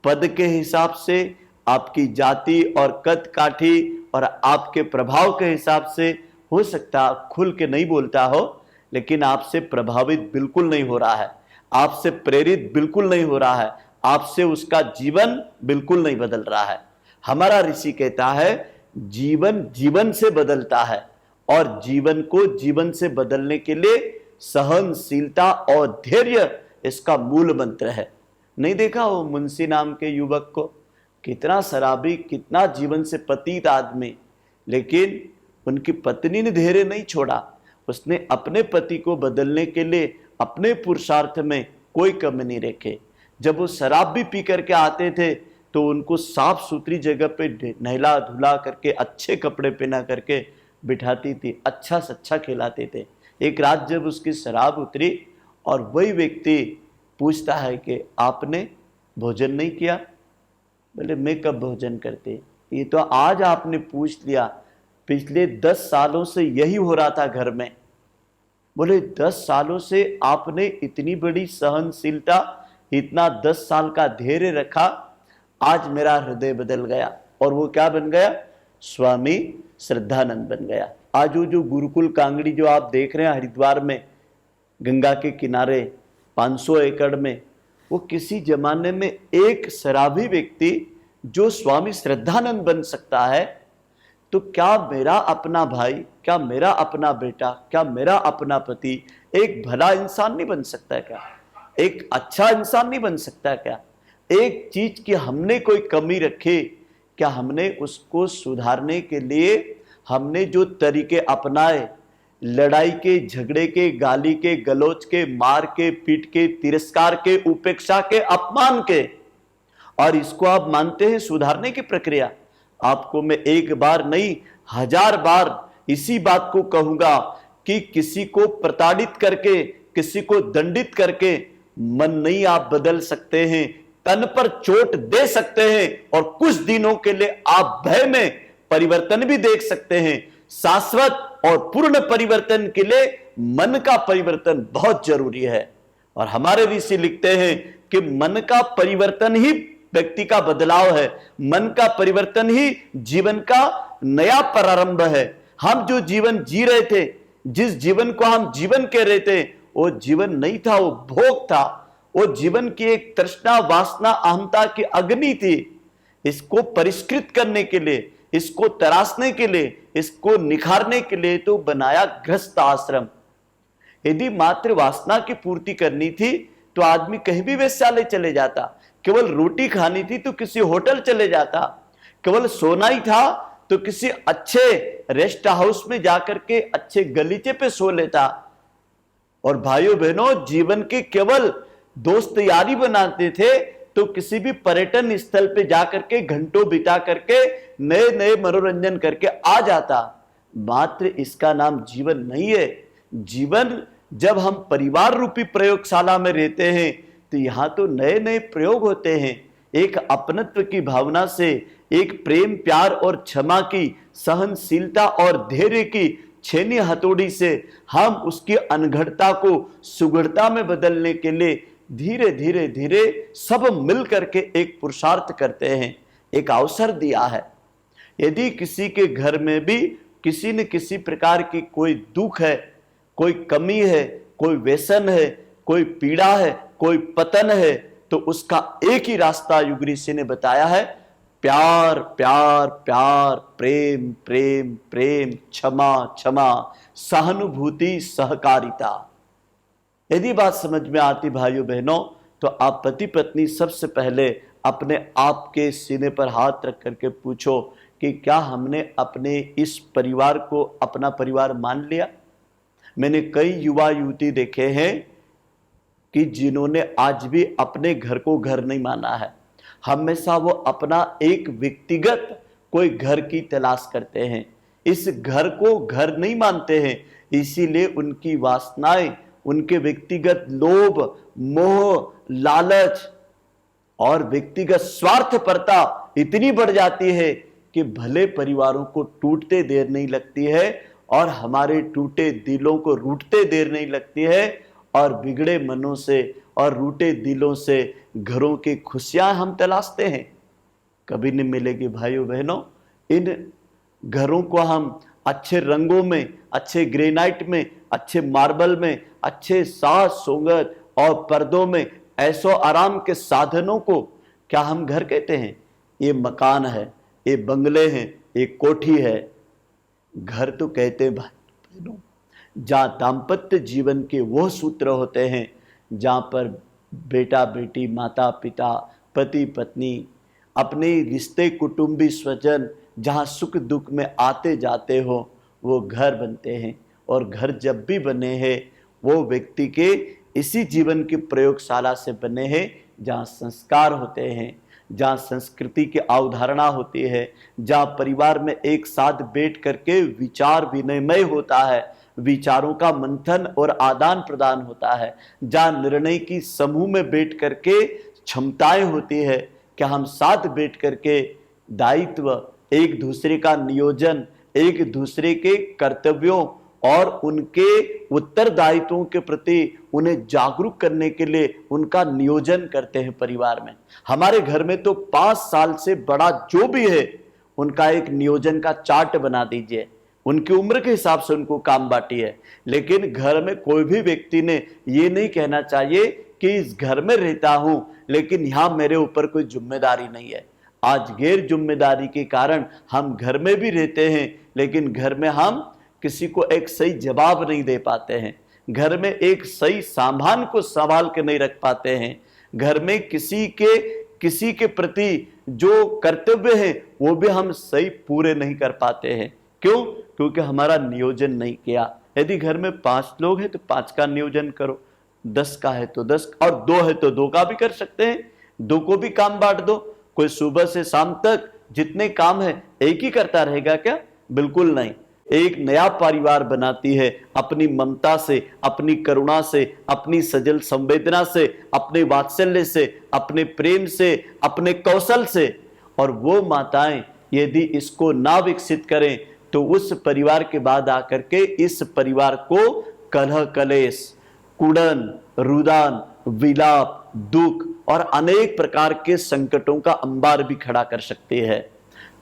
पद के हिसाब से, आपकी जाति और कद काठी और आपके प्रभाव के हिसाब से हो सकता खुल के नहीं बोलता हो, लेकिन आपसे प्रभावित बिल्कुल नहीं हो रहा है, आपसे प्रेरित बिल्कुल नहीं हो रहा है, आपसे उसका जीवन बिल्कुल नहीं बदल रहा है। हमारा ऋषि कहता है, जीवन जीवन से बदलता है, और जीवन को जीवन से बदलने के लिए सहनशीलता और धैर्य इसका मूल मंत्र है। नहीं देखा वो मुंशी नाम के युवक को, कितना शराबी, कितना जीवन से पतित आदमी, लेकिन उनकी पत्नी ने धैर्य नहीं छोड़ा। उसने अपने पति को बदलने के लिए अपने पुरुषार्थ में कोई कमी नहीं रखे। जब वो शराब भी पी करके आते थे तो उनको साफ सुथरी जगह पे नहला धुला करके अच्छे कपड़े पहना करके बिठाती थी, अच्छा से अच्छा खिलाते थे। एक रात जब उसकी शराब उतरी और वही व्यक्ति पूछता है कि आपने भोजन नहीं किया? बोले मैं कब भोजन करते, ये तो आज आपने पूछ लिया, पिछले 10 सालों से यही हो रहा था घर में। बोले 10 सालों से आपने इतनी बड़ी सहनशीलता, इतना 10 साल का धैर्य रखा, आज मेरा हृदय बदल गया। और वो क्या बन गया? स्वामी श्रद्धानंद बन गया। आज वो जो गुरुकुल कांगड़ी जो आप देख रहे हैं हरिद्वार में, गंगा के किनारे 500 एकड़ में, वो किसी जमाने में एक शराबी व्यक्ति जो स्वामी श्रद्धानंद बन सकता है, तो क्या मेरा अपना भाई, क्या मेरा अपना बेटा, क्या मेरा अपना पति एक भला इंसान नहीं बन सकता क्या? एक अच्छा इंसान नहीं बन सकता क्या? एक चीज की हमने कोई कमी रखी, क्या हमने उसको सुधारने के लिए हमने जो तरीके अपनाए, लड़ाई के, झगड़े के, गाली के, गलौज के, मार के, पीट के, तिरस्कार के, उपेक्षा के, अपमान के, और इसको आप मानते हैं सुधारने की प्रक्रिया? आपको मैं एक बार नहीं 1000 बार इसी बात को कहूंगा कि किसी को प्रताड़ित करके, किसी को दंडित करके मन नहीं आप बदल सकते हैं, तन पर चोट दे सकते हैं और कुछ दिनों के लिए आप भय में परिवर्तन भी देख सकते हैं। शाश्वत और पूर्ण परिवर्तन के लिए मन का परिवर्तन बहुत जरूरी है। और हमारे ऋषि लिखते हैं कि मन का परिवर्तन ही व्यक्ति का बदलाव है, मन का परिवर्तन ही जीवन का नया प्रारंभ है। हम जो जीवन जी रहे थे, जिस जीवन को हम जीवन कह रहे थे, वो जीवन नहीं था, वो भोग था। वो जीवन की एक तृष्णा, वासना, अहंता की अग्नि थी। इसको परिष्कृत करने के लिए, इसको तराशने के लिए, इसको निखारने के लिए तो बनाया गृहस्थ आश्रम। यदि मात्र वासना की पूर्ति करनी थी तो आदमी कहीं भी वेश्यालय चले जाता, केवल रोटी खानी थी तो किसी होटल चले जाता, केवल सोना ही था तो किसी अच्छे रेस्ट हाउस में जाकर के अच्छे गलीचे पे सो लेता। और भाइयों बहनों, जीवन के केवल दोस्त यारी बनाते थे तो किसी भी पर्यटन स्थल पे जाकर के घंटों बिता करके नए नए मनोरंजन करके आ जाता। मात्र इसका नाम जीवन नहीं है। जीवन, जब हम परिवार रूपी प्रयोगशाला में रहते हैं तो यहां तो नए नए प्रयोग होते हैं। एक अपनत्व की भावना से, एक प्रेम, प्यार और क्षमा की, सहनशीलता और धैर्य की छेनी हथौड़ी से हम उसकी अनघड़ता को सुगढ़ता में बदलने के लिए धीरे धीरे धीरे सब मिल करके एक पुरुषार्थ करते हैं, एक अवसर दिया है। यदि किसी के घर में भी किसी न किसी प्रकार की कोई दुख है, कोई कमी है, कोई व्यसन है, कोई पीड़ा है, कोई पतन है, तो उसका एक ही रास्ता युग ऋषि ने बताया है, प्यार प्यार प्यार, प्रेम प्रेम प्रेम, क्षमा क्षमा, सहानुभूति, सहकारिता। यदि बात समझ में आती भाइयों बहनों, तो आप पति पत्नी सबसे पहले अपने आप के सीने पर हाथ रख करके पूछो कि क्या हमने अपने इस परिवार को अपना परिवार मान लिया? मैंने कई युवा युवती देखे हैं कि जिन्होंने आज भी अपने घर को घर नहीं माना है। हमेशा वो अपना एक व्यक्तिगत कोई घर की तलाश करते हैं, इस घर को घर नहीं मानते हैं। इसीलिए उनकी वासनाएं, उनके व्यक्तिगत लोभ, मोह, लालच और व्यक्तिगत स्वार्थपरता इतनी बढ़ जाती है कि भले परिवारों को टूटते देर नहीं लगती है और हमारे टूटे दिलों को रूठते देर नहीं लगती है, और बिगड़े मनों से और रूठे दिलों से घरों की खुशियां हम तलाशते हैं, कभी नहीं मिलेगी भाइयों बहनों। इन घरों को हम अच्छे रंगों में, अच्छे ग्रेनाइट में, अच्छे मार्बल में, अच्छे साज सोगत और पर्दों में, ऐसो आराम के साधनों को क्या हम घर कहते हैं? ये मकान है, ये बंगले हैं, ये कोठी है। घर तो कहते हैं भाई जहाँ दाम्पत्य जीवन के वो सूत्र होते हैं जहाँ पर बेटा बेटी, माता पिता, पति पत्नी, अपने रिश्ते, कुटुंबी, स्वजन जहाँ सुख दुख में आते जाते हो, वो घर बनते हैं। और घर जब भी बने हैं वो व्यक्ति के इसी जीवन की प्रयोगशाला से बने हैं जहाँ संस्कार होते हैं, जहाँ संस्कृति की अवधारणा होती है, जहाँ परिवार में एक साथ बैठ करके विचार विनिमय होता है, विचारों का मंथन और आदान प्रदान होता है, जहाँ निर्णय की समूह में बैठ करके क्षमताएं होती है। क्या हम साथ बैठ करके दायित्व, एक दूसरे का नियोजन, एक दूसरे के कर्तव्यों और उनके उत्तरदायित्वों के प्रति उन्हें जागरूक करने के लिए उनका नियोजन करते हैं परिवार में? हमारे घर में तो 5 साल से बड़ा जो भी है उनका एक नियोजन का चार्ट बना दीजिए, उनकी उम्र के हिसाब से उनको काम बांटिए। लेकिन घर में कोई भी व्यक्ति ने ये नहीं कहना चाहिए कि इस घर में रहता हूं लेकिन यहां मेरे ऊपर कोई जिम्मेदारी नहीं है। आज गैर जिम्मेदारी के कारण हम घर में भी रहते हैं लेकिन घर में हम किसी को एक सही जवाब नहीं दे पाते हैं, घर में एक सही सामान को संभाल के नहीं रख पाते हैं, घर में किसी के किसी के प्रति जो कर्तव्य है वो भी हम सही पूरे नहीं कर पाते हैं। क्यों? क्योंकि हमारा नियोजन नहीं किया। यदि घर में 5 लोग हैं तो 5 का नियोजन करो, 10 का है तो 10, और 2 है तो 2 का भी कर सकते हैं, 2 को भी काम बांट दो। कोई सुबह से शाम तक जितने काम है एक ही करता रहेगा क्या? बिल्कुल नहीं। एक नया परिवार बनाती है अपनी ममता से, अपनी करुणा से, अपनी सजल संवेदना से, अपने वात्सल्य से, अपने प्रेम से, अपने कौशल से। और वो माताएं यदि इसको ना विकसित करें तो उस परिवार के बाद आकर के इस परिवार को कलह कलेश, कुड़न, रुदान, विलाप, दुख और अनेक प्रकार के संकटों का अंबार भी खड़ा कर सकती है।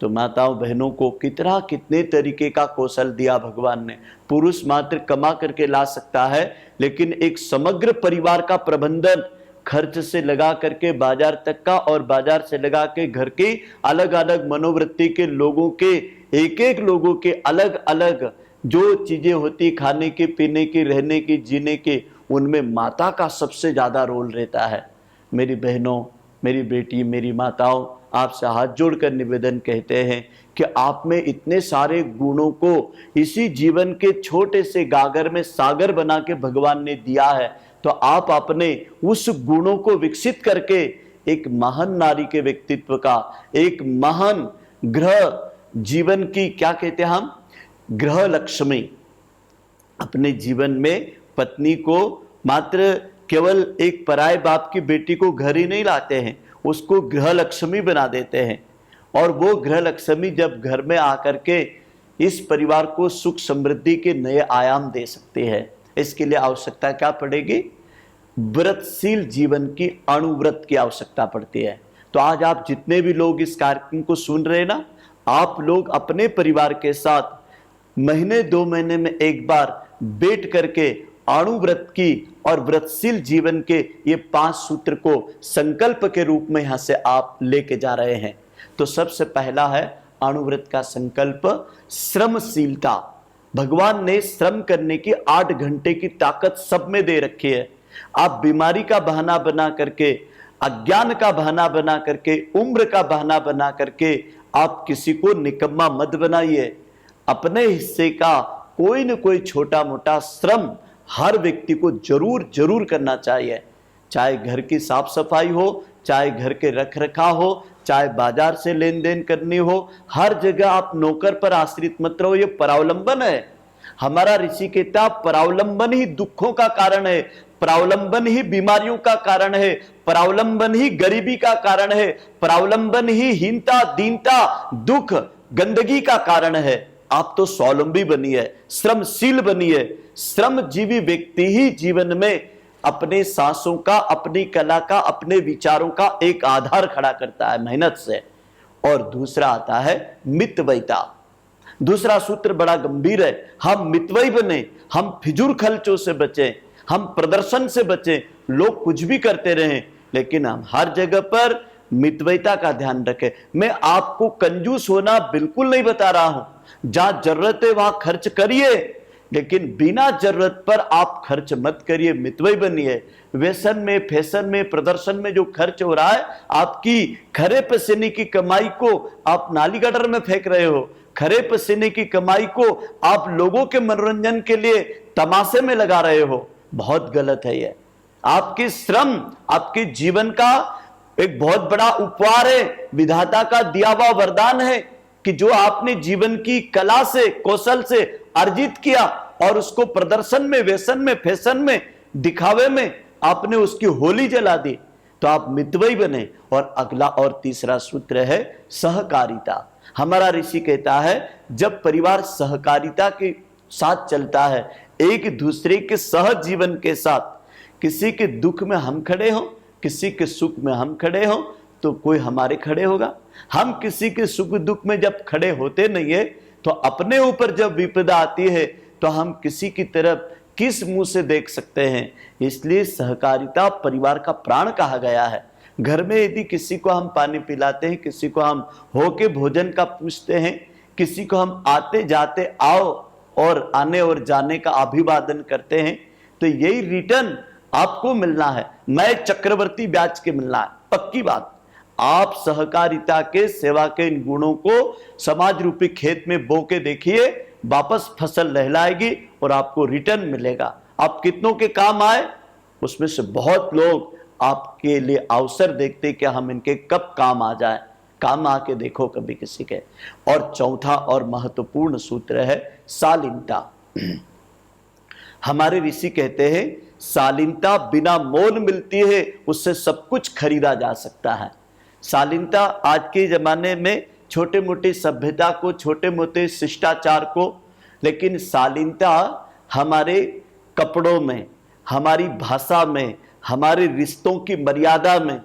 तो माताओं बहनों को कितने तरीके का कौशल दिया भगवान ने। पुरुष मात्र कमा करके ला सकता है, लेकिन एक समग्र परिवार का प्रबंधन, खर्च से लगा करके बाजार तक का, और बाजार से लगा के घर की अलग अलग मनोवृत्ति के लोगों के, एक एक लोगों के अलग अलग जो चीजें होती, खाने की, पीने की, रहने की, जीने की, उनमें माता का सबसे ज्यादा रोल रहता है। मेरी बहनों, मेरी बेटी, मेरी माताओं, आपसे हाथ जोड़कर निवेदन कहते हैं कि आप में इतने सारे गुणों को इसी जीवन के छोटे से गागर में सागर बना के भगवान ने दिया है। तो आप अपने उस गुणों को विकसित करके एक महान नारी के व्यक्तित्व का, एक महान ग्रह जीवन की, क्या कहते हैं हम, ग्रह लक्ष्मी, अपने जीवन में पत्नी को मात्र केवल एक पराये बाप की बेटी को घर ही नहीं लाते हैं, उसको गृह लक्ष्मी बना देते हैं। और वो गृह लक्ष्मी जब घर में आकर के इस परिवार को सुख समृद्धि के नए आयाम दे सकती है, इसके लिए आवश्यकता क्या पड़ेगी? व्रतशील जीवन की, अणुव्रत की आवश्यकता पड़ती है। तो आज आप जितने भी लोग इस कार्यक्रम को सुन रहे हैं ना, आप लोग अपने परिवार के साथ महीने 2 महीने में एक बार बैठ करके अणुव्रत की और व्रतशील जीवन के ये 5 सूत्र को संकल्प के रूप में यहां से आप लेके जा रहे हैं। तो सबसे पहला है अणुव्रत का संकल्प, श्रमशीलता। भगवान ने श्रम करने की 8 घंटे की ताकत सब में दे रखी है। आप बीमारी का बहाना बना करके, अज्ञान का बहाना बना करके, उम्र का बहाना बना करके आप किसी को निकम्मा मत बनाइए। अपने हिस्से का कोई न कोई छोटा मोटा श्रम हर व्यक्ति को जरूर जरूर करना चाहिए। चाहे घर की साफ सफाई हो, चाहे घर के रख रखाव हो, चाहे बाजार से लेन देन करनी हो, हर जगह आप नौकर पर आश्रित मत रहो। ये परावलंबन है। हमारा ऋषि कहता, परावलंबन ही दुखों का कारण है, परावलंबन ही बीमारियों का कारण है, परावलंबन ही गरीबी का कारण है, परावलंबन ही हीनता, दीनता, दुख, गंदगी का कारण है। आप तो स्वावलंबी बनिए, श्रमशील बनिए। श्रमजीवी व्यक्ति ही जीवन में अपने सांसों का, अपनी कला का, अपने विचारों का एक आधार खड़ा करता है मेहनत से। और दूसरा आता है मितव्ययिता। दूसरा सूत्र बड़ा गंभीर है। हम मितव्ययी बने, हम फिजूल खर्चों से बचें, हम प्रदर्शन से बचें। लोग कुछ भी करते रहें, लेकिन हम हर जगह पर मितव्ययिता का ध्यान रखें। मैं आपको कंजूस होना बिल्कुल नहीं बता रहा हूं। जहां जरूरत है वहां खर्च करिए, लेकिन बिना जरूरत पर आप खर्च मत करिए, मितव्ययी बनिए। व्यसन में, फैशन में, प्रदर्शन में जो खर्च हो रहा है, आपकी खरे पसीने की कमाई को आप नाली गटर में फेंक रहे हो। खरे पसीने की कमाई को आप लोगों के मनोरंजन के लिए तमाशे में लगा रहे हो। बहुत गलत है यह। आपकी श्रम आपके जीवन का एक बहुत बड़ा उपहार है, विधाता का दिया हुआ वरदान है कि जो आपने जीवन की कला से, कौशल से अर्जित किया और उसको प्रदर्शन में, व्यसन में, फैशन में, दिखावे में आपने उसकी होली जला दी। तो आप मितव्ययी बने। और अगला और तीसरा सूत्र है सहकारिता। हमारा ऋषि कहता है, जब परिवार सहकारिता के साथ चलता है, एक दूसरे के सह जीवन के साथ, किसी के दुख में हम खड़े हो, किसी के सुख में हम खड़े हो, तो कोई हमारे खड़े होगा। हम किसी के सुख दुख में जब खड़े होते नहीं है, तो अपने ऊपर जब विपदा आती है तो हम किसी की तरफ किस मुंह से देख सकते हैं। इसलिए सहकारिता परिवार का प्राण कहा गया है। घर में यदि किसी को हम पानी पिलाते हैं, किसी को हम होके भोजन का पूछते हैं, किसी को हम आते जाते आओ और आने और जाने का अभिवादन करते हैं, तो यही रिटर्न आपको मिलना है। नए चक्रवर्ती ब्याज के मिलना है, पक्की बात। आप सहकारिता के, सेवा के इन गुणों को समाज रूपी खेत में बो के देखिए, वापस फसल लहलाएगी और आपको रिटर्न मिलेगा। आप कितनों के काम आए, उसमें से बहुत लोग आपके लिए अवसर देखते कि हम इनके कब काम आ जाए। काम आके देखो कभी किसी के। और चौथा और महत्वपूर्ण सूत्र है शालीनता। हमारे ऋषि कहते हैं शालीनता बिना मोल मिलती है, उससे सब कुछ खरीदा जा सकता है। शालीनता आज के जमाने में छोटे मोटे सभ्यता को, छोटे मोटे शिष्टाचार को, लेकिन शालीनता हमारे कपड़ों में, हमारी भाषा में, हमारे रिश्तों की मर्यादा में,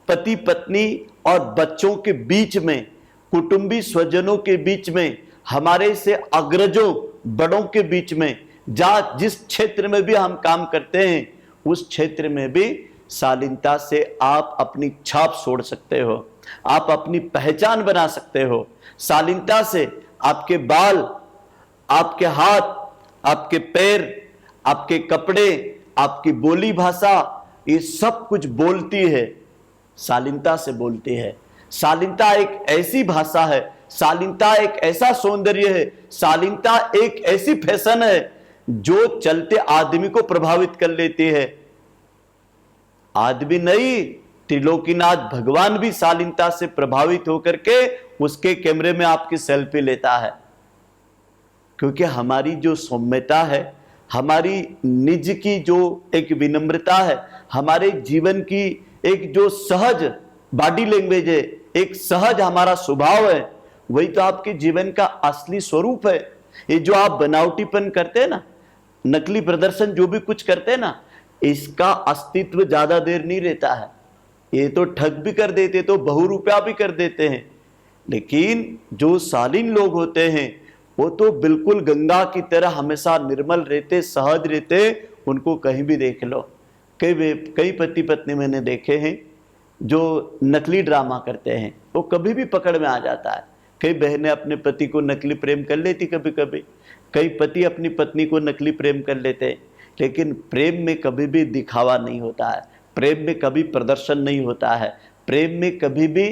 पति पत्नी और बच्चों के बीच में, कुटुंबी स्वजनों के बीच में, हमारे से अग्रजों बड़ों के बीच में, जहाँ जिस क्षेत्र में भी हम काम करते हैं उस क्षेत्र में भी शालीनता से आप अपनी छाप छोड़ सकते हो, आप अपनी पहचान बना सकते हो। शालीनता से आपके बाल, आपके हाथ, आपके पैर, आपके कपड़े, आपकी बोली भाषा, ये सब कुछ बोलती है, शालीनता से बोलती है। शालीनता एक ऐसी भाषा है, शालीनता एक ऐसा सौंदर्य है, शालीनता एक ऐसी फैशन है जो चलते आदमी को प्रभावित कर लेती है। आदमी नहीं, त्रिलोकीनाथ भगवान भी शालीनता से प्रभावित होकर के उसके कैमरे में आपकी सेल्फी लेता है। क्योंकि हमारी जो सौम्यता है, हमारी निज की जो एक विनम्रता है, हमारे जीवन की एक जो सहज बॉडी लैंग्वेज है, एक सहज हमारा स्वभाव है, वही तो आपके जीवन का असली स्वरूप है। ये जो आप बनावटीपन करते हैं ना, नकली प्रदर्शन जो भी कुछ करते हैं ना, इसका अस्तित्व ज्यादा देर नहीं रहता है। ये तो ठग भी कर देते, तो बहुरूपया भी कर देते हैं। लेकिन जो शालीन लोग होते हैं वो तो बिल्कुल गंगा की तरह हमेशा निर्मल रहते, सहज रहते। उनको कहीं भी देख लो। कई पति पत्नी मैंने देखे हैं जो नकली ड्रामा करते हैं, वो कभी भी पकड़ में आ जाता है। कई बहनें अपने पति को नकली प्रेम कर लेती, कभी कभी कई पति अपनी पत्नी को नकली प्रेम कर लेते हैं। लेकिन प्रेम में कभी भी दिखावा नहीं होता है, प्रेम में कभी प्रदर्शन नहीं होता है, प्रेम में कभी भी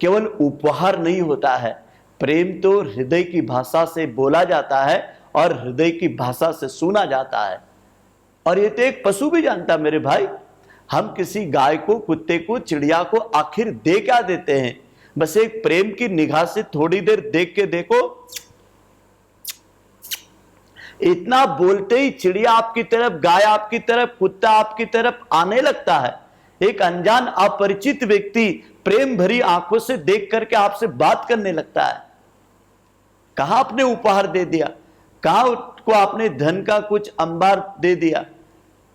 केवल उपहार नहीं होता है। प्रेम तो हृदय की भाषा से बोला जाता है और हृदय की भाषा से सुना जाता है। और ये तो एक पशु भी जानता मेरे भाई। हम किसी गाय को, कुत्ते को, चिड़िया को आखिर दे क्या देते हैं? बस एक प्रेम की निगाह से थोड़ी देर देख के देखो, इतना बोलते ही चिड़िया आपकी तरफ, गाय आपकी तरफ, कुत्ता आपकी तरफ आने लगता है। एक अनजान अपरिचित व्यक्ति प्रेम भरी आंखों से देख करके आपसे बात करने लगता है। कहां आपने उपहार दे दिया, कहां उसको आपने धन का कुछ अंबार दे दिया।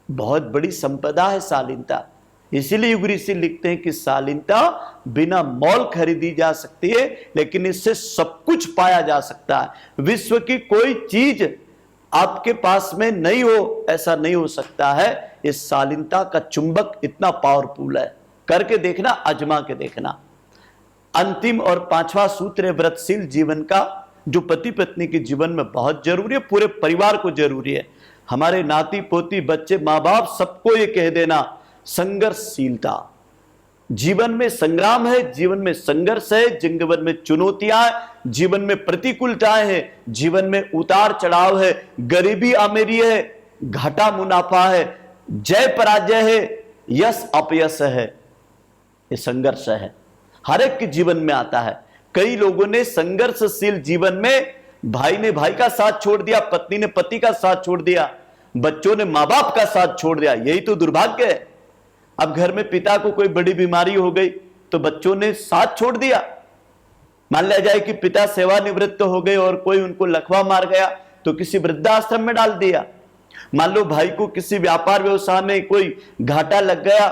बहुत बड़ी संपदा है शालीनता। इसीलिए युग ऋषि लिखते हैं कि शालीनता बिना मोल खरीदी जा सकती है, लेकिन इससे सब कुछ पाया जा सकता है। विश्व की कोई चीज आपके पास में नहीं हो, ऐसा नहीं हो सकता है। इस शालीनता का चुंबक इतना पावरफुल है। करके देखना, आजमा के देखना। अंतिम और पांचवा सूत्र है व्रतशील जीवन का, जो पति पत्नी के जीवन में बहुत जरूरी है, पूरे परिवार को जरूरी है। हमारे नाती पोती, बच्चे, माँ बाप, सबको ये कह देना, संघर्षशीलता। जीवन में संग्राम है, जीवन में संघर्ष है, जीवन में चुनौतियां हैं, जीवन में प्रतिकूलताएं हैं, जीवन में उतार चढ़ाव है, गरीबी अमीरी है, घाटा मुनाफा है, जय पराजय है, यश अपयश है। ये संघर्ष है, हर एक के जीवन में आता है। कई लोगों ने संघर्षशील जीवन में भाई ने भाई का साथ छोड़ दिया, पत्नी ने पति का साथ छोड़ दिया, बच्चों ने माँ बाप का साथ छोड़ दिया। यही तो दुर्भाग्य है। अब घर में पिता को कोई बड़ी बीमारी हो गई तो बच्चों ने साथ छोड़ दिया। मान लिया जाए कि पिता सेवानिवृत्त हो गए और कोई उनको लकवा मार गया तो किसी वृद्धाश्रम में डाल दिया। मान लो भाई को किसी व्यापार व्यवसाय में कोई घाटा लग गया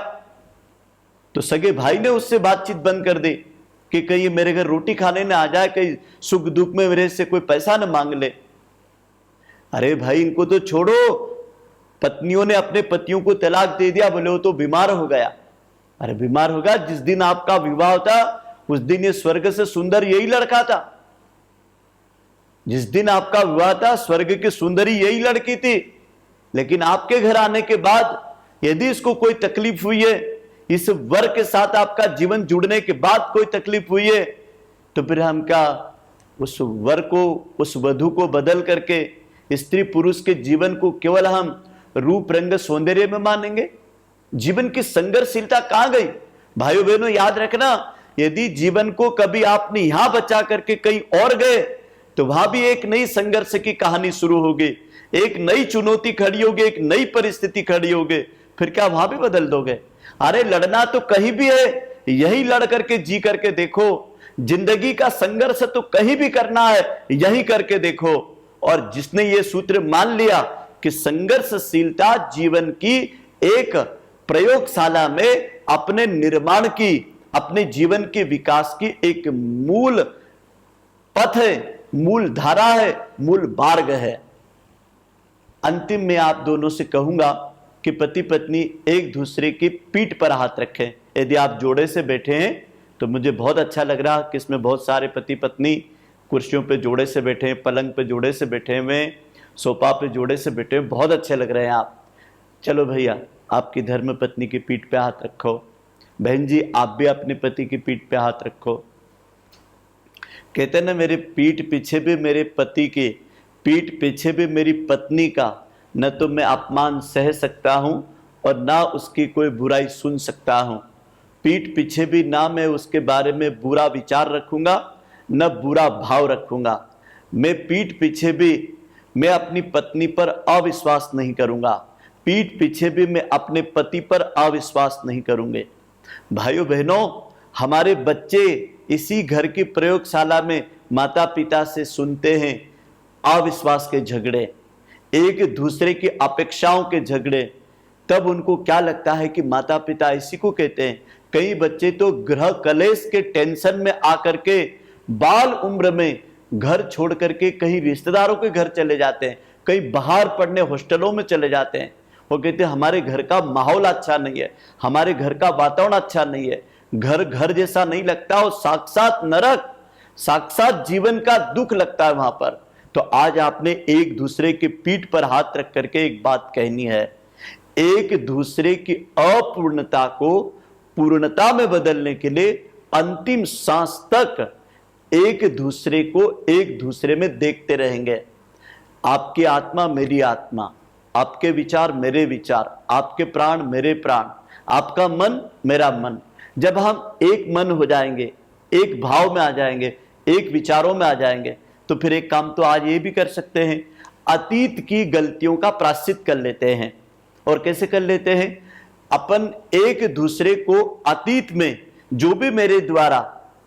तो सगे भाई ने उससे बातचीत बंद कर दी कि कहीं मेरे घर रोटी खाने न आ जाए, कहीं सुख दुख में मेरे से कोई पैसा न मांग ले। अरे भाई, इनको तो छोड़ो। पत्नियों ने अपने पतियों को तलाक दे दिया, बोले वो तो बीमार हो गया। अरे बीमार होगा, जिस दिन आपका विवाह था उस दिन ये स्वर्ग से सुंदर यही लड़का था। जिस दिन आपका विवाह था स्वर्ग की सुंदरी यही लड़की थी। लेकिन आपके घर आने के बाद यदि इसको कोई तकलीफ हुई है, इस वर के साथ आपका जीवन जुड़ने के बाद कोई तकलीफ हुई है, तो फिर हम क्या उस वर को, उस वधु को बदल करके स्त्री पुरुष के जीवन को केवल हम रूप रंग सौंदर्य में मानेंगे? जीवन की संघर्षशीलता कहां गई? भाइयों बहनों, याद रखना, यदि जीवन को कभी आपने यहां बचा करके कहीं और गए, तो वहां भी एक नई संघर्ष की कहानी शुरू होगी, एक नई चुनौती खड़ी होगी, एक नई परिस्थिति खड़ी होगी। फिर क्या वहां भी बदल दोगे? अरे लड़ना तो कहीं भी है, यही लड़ करके जी करके देखो। जिंदगी का संघर्ष तो कहीं भी करना है, यही करके देखो। और जिसने ये सूत्र मान लिया कि संघर्षशीलता जीवन की एक प्रयोगशाला में अपने निर्माण की, अपने जीवन के विकास की एक मूल पथ है, मूल धारा है, मूल मार्ग है। अंतिम में आप दोनों से कहूंगा कि पति पत्नी एक दूसरे की पीठ पर हाथ रखें। यदि आप जोड़े से बैठे हैं तो मुझे बहुत अच्छा लग रहा कि इसमें बहुत सारे पति पत्नी कुर्सियों पे जोड़े से बैठे हैं, पलंग पे जोड़े से बैठे हुए, सोफा पे जोड़े से बैठे हुए, बहुत अच्छे लग रहे हैं आप। चलो भैया, आपकी धर्म पत्नी की पीठ पे हाथ रखो। बहन जी, आप भी अपने पति की पीठ पे हाथ रखो। कहते हैं ना, मेरे पीठ पीछे भी मेरे पति की, पीठ पीछे भी मेरी पत्नी का न तो मैं अपमान सह सकता हूं और ना उसकी कोई बुराई सुन सकता हूं। पीठ पीछे भी ना मैं उसके बारे में बुरा विचार रखूंगा, न बुरा भाव रखूंगा। मैं पीठ पीछे भी मैं अपनी पत्नी पर अविश्वास नहीं करूंगा, पीठ पीछे भी मैं अपने पति पर अविश्वास नहीं करूंगे। भाइयों बहनों, हमारे बच्चे इसी घर की प्रयोगशाला में माता पिता से सुनते हैं अविश्वास के झगड़े, एक दूसरे की अपेक्षाओं के झगड़े। तब उनको क्या लगता है कि माता पिता इसी को कहते हैं। कई बच्चे तो गृह कलेश के टेंशन में आकर के बाल उम्र में घर छोड़ करके कहीं रिश्तेदारों के घर चले जाते हैं, कहीं बाहर पढ़ने हॉस्टलों में चले जाते हैं। वो कहते हैं हमारे घर का माहौल अच्छा नहीं है, हमारे घर का वातावरण अच्छा नहीं है, घर घर जैसा नहीं लगता, और साक्षात नरक, साक्षात जीवन का दुख लगता है वहां पर। तो आज आपने एक दूसरे के पीठ पर हाथ रख करके एक बात कहनी है, एक दूसरे की अपूर्णता को पूर्णता में बदलने के लिए अंतिम सांस तक एक दूसरे को एक दूसरे में देखते रहेंगे। आपकी आत्मा मेरी आत्मा, आपके विचार मेरे विचार, आपके प्राण मेरे प्राण, आपका मन मेरा मन। जब हम एक मन हो जाएंगे, एक भाव में आ जाएंगे, एक विचारों में आ जाएंगे, तो फिर एक काम तो आज ये भी कर सकते हैं, अतीत की गलतियों का प्रायश्चित कर लेते हैं। और कैसे कर लेते हैं? अपन एक दूसरे को अतीत में जो भी मेरे द्वारा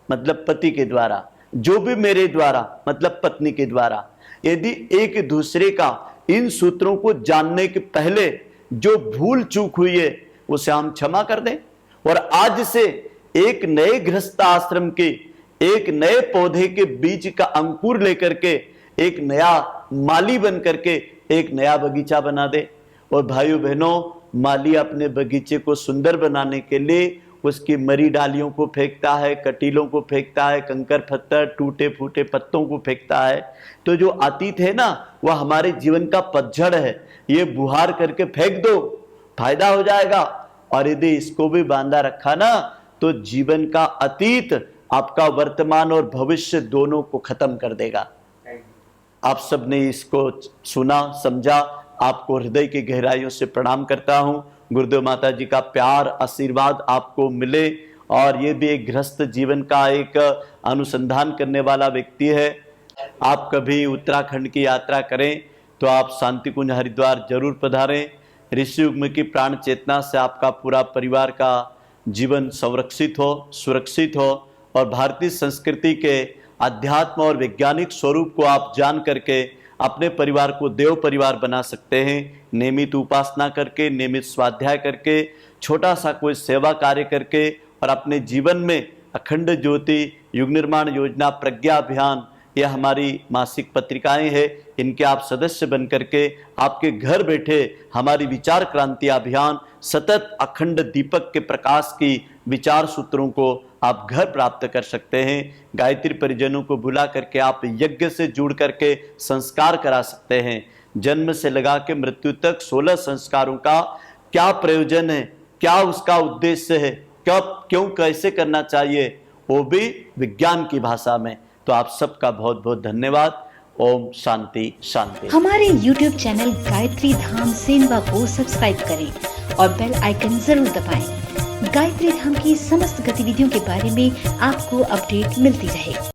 मतलब पति के द्वारा, जो भी मेरे द्वारा मतलब पत्नी के द्वारा, यदि एक दूसरे का इन सूत्रों को जानने के पहले जो भूल चूक हुई है उसे हम क्षमा कर दें, और आज से एक नए गृहस्थ आश्रम के, एक नए पौधे के बीज का अंकुर लेकर के एक नया माली बन करके एक नया बगीचा बना दे। और भाइयों बहनों, माली अपने बगीचे को सुंदर बनाने के लिए उसकी मरी डालियों को फेंकता है, कटीलों को फेंकता है, कंकर पत्थर, टूटे फूटे पत्तों को फेंकता है। तो जो अतीत है ना, वह हमारे जीवन का पतझड़ है, ये बुहार करके फेंक दो, फायदा हो जाएगा। और यदि इसको भी बांधा रखा ना, तो जीवन का अतीत आपका वर्तमान और भविष्य दोनों को खत्म कर देगा। आप सबने इसको सुना, समझा, आपको हृदय की गहराइयों से प्रणाम करता हूं। गुरुदेव माता जी का प्यार, आशीर्वाद आपको मिले। और ये भी एक गृहस्थ जीवन का एक अनुसंधान करने वाला व्यक्ति है। आप कभी उत्तराखंड की यात्रा करें तो आप शांति कुंज हरिद्वार जरूर पधारें। ऋषि युग्म की प्राण चेतना से आपका पूरा परिवार का जीवन संरक्षित हो, सुरक्षित हो, और भारतीय संस्कृति के अध्यात्म और वैज्ञानिक स्वरूप को आप जान करके अपने परिवार को देव परिवार बना सकते हैं। नियमित उपासना करके, नियमित स्वाध्याय करके, छोटा सा कोई सेवा कार्य करके, और अपने जीवन में अखंड ज्योति, युग निर्माण योजना, प्रज्ञा अभियान, यह हमारी मासिक पत्रिकाएं हैं, इनके आप सदस्य बन करके आपके घर बैठे हमारी विचार क्रांति अभियान, सतत अखंड दीपक के प्रकाश की विचार सूत्रों को आप घर प्राप्त कर सकते हैं। गायत्री परिजनों को बुला करके आप यज्ञ से जुड़ करके संस्कार करा सकते हैं। जन्म से लगा के मृत्यु तक 16 संस्कारों का क्या प्रयोजन है, क्या उसका उद्देश्य है, कब क्यों कैसे करना चाहिए, वो भी विज्ञान की भाषा में। तो आप सबका बहुत बहुत धन्यवाद। ओम शांति शांति।
हमारे YouTube चैनल गायत्री धाम सेनवा को सब्सक्राइब करें और बेल आइकन जरूर दबाएं। गायत्री धाम की समस्त गतिविधियों के बारे में आपको अपडेट मिलती रहे।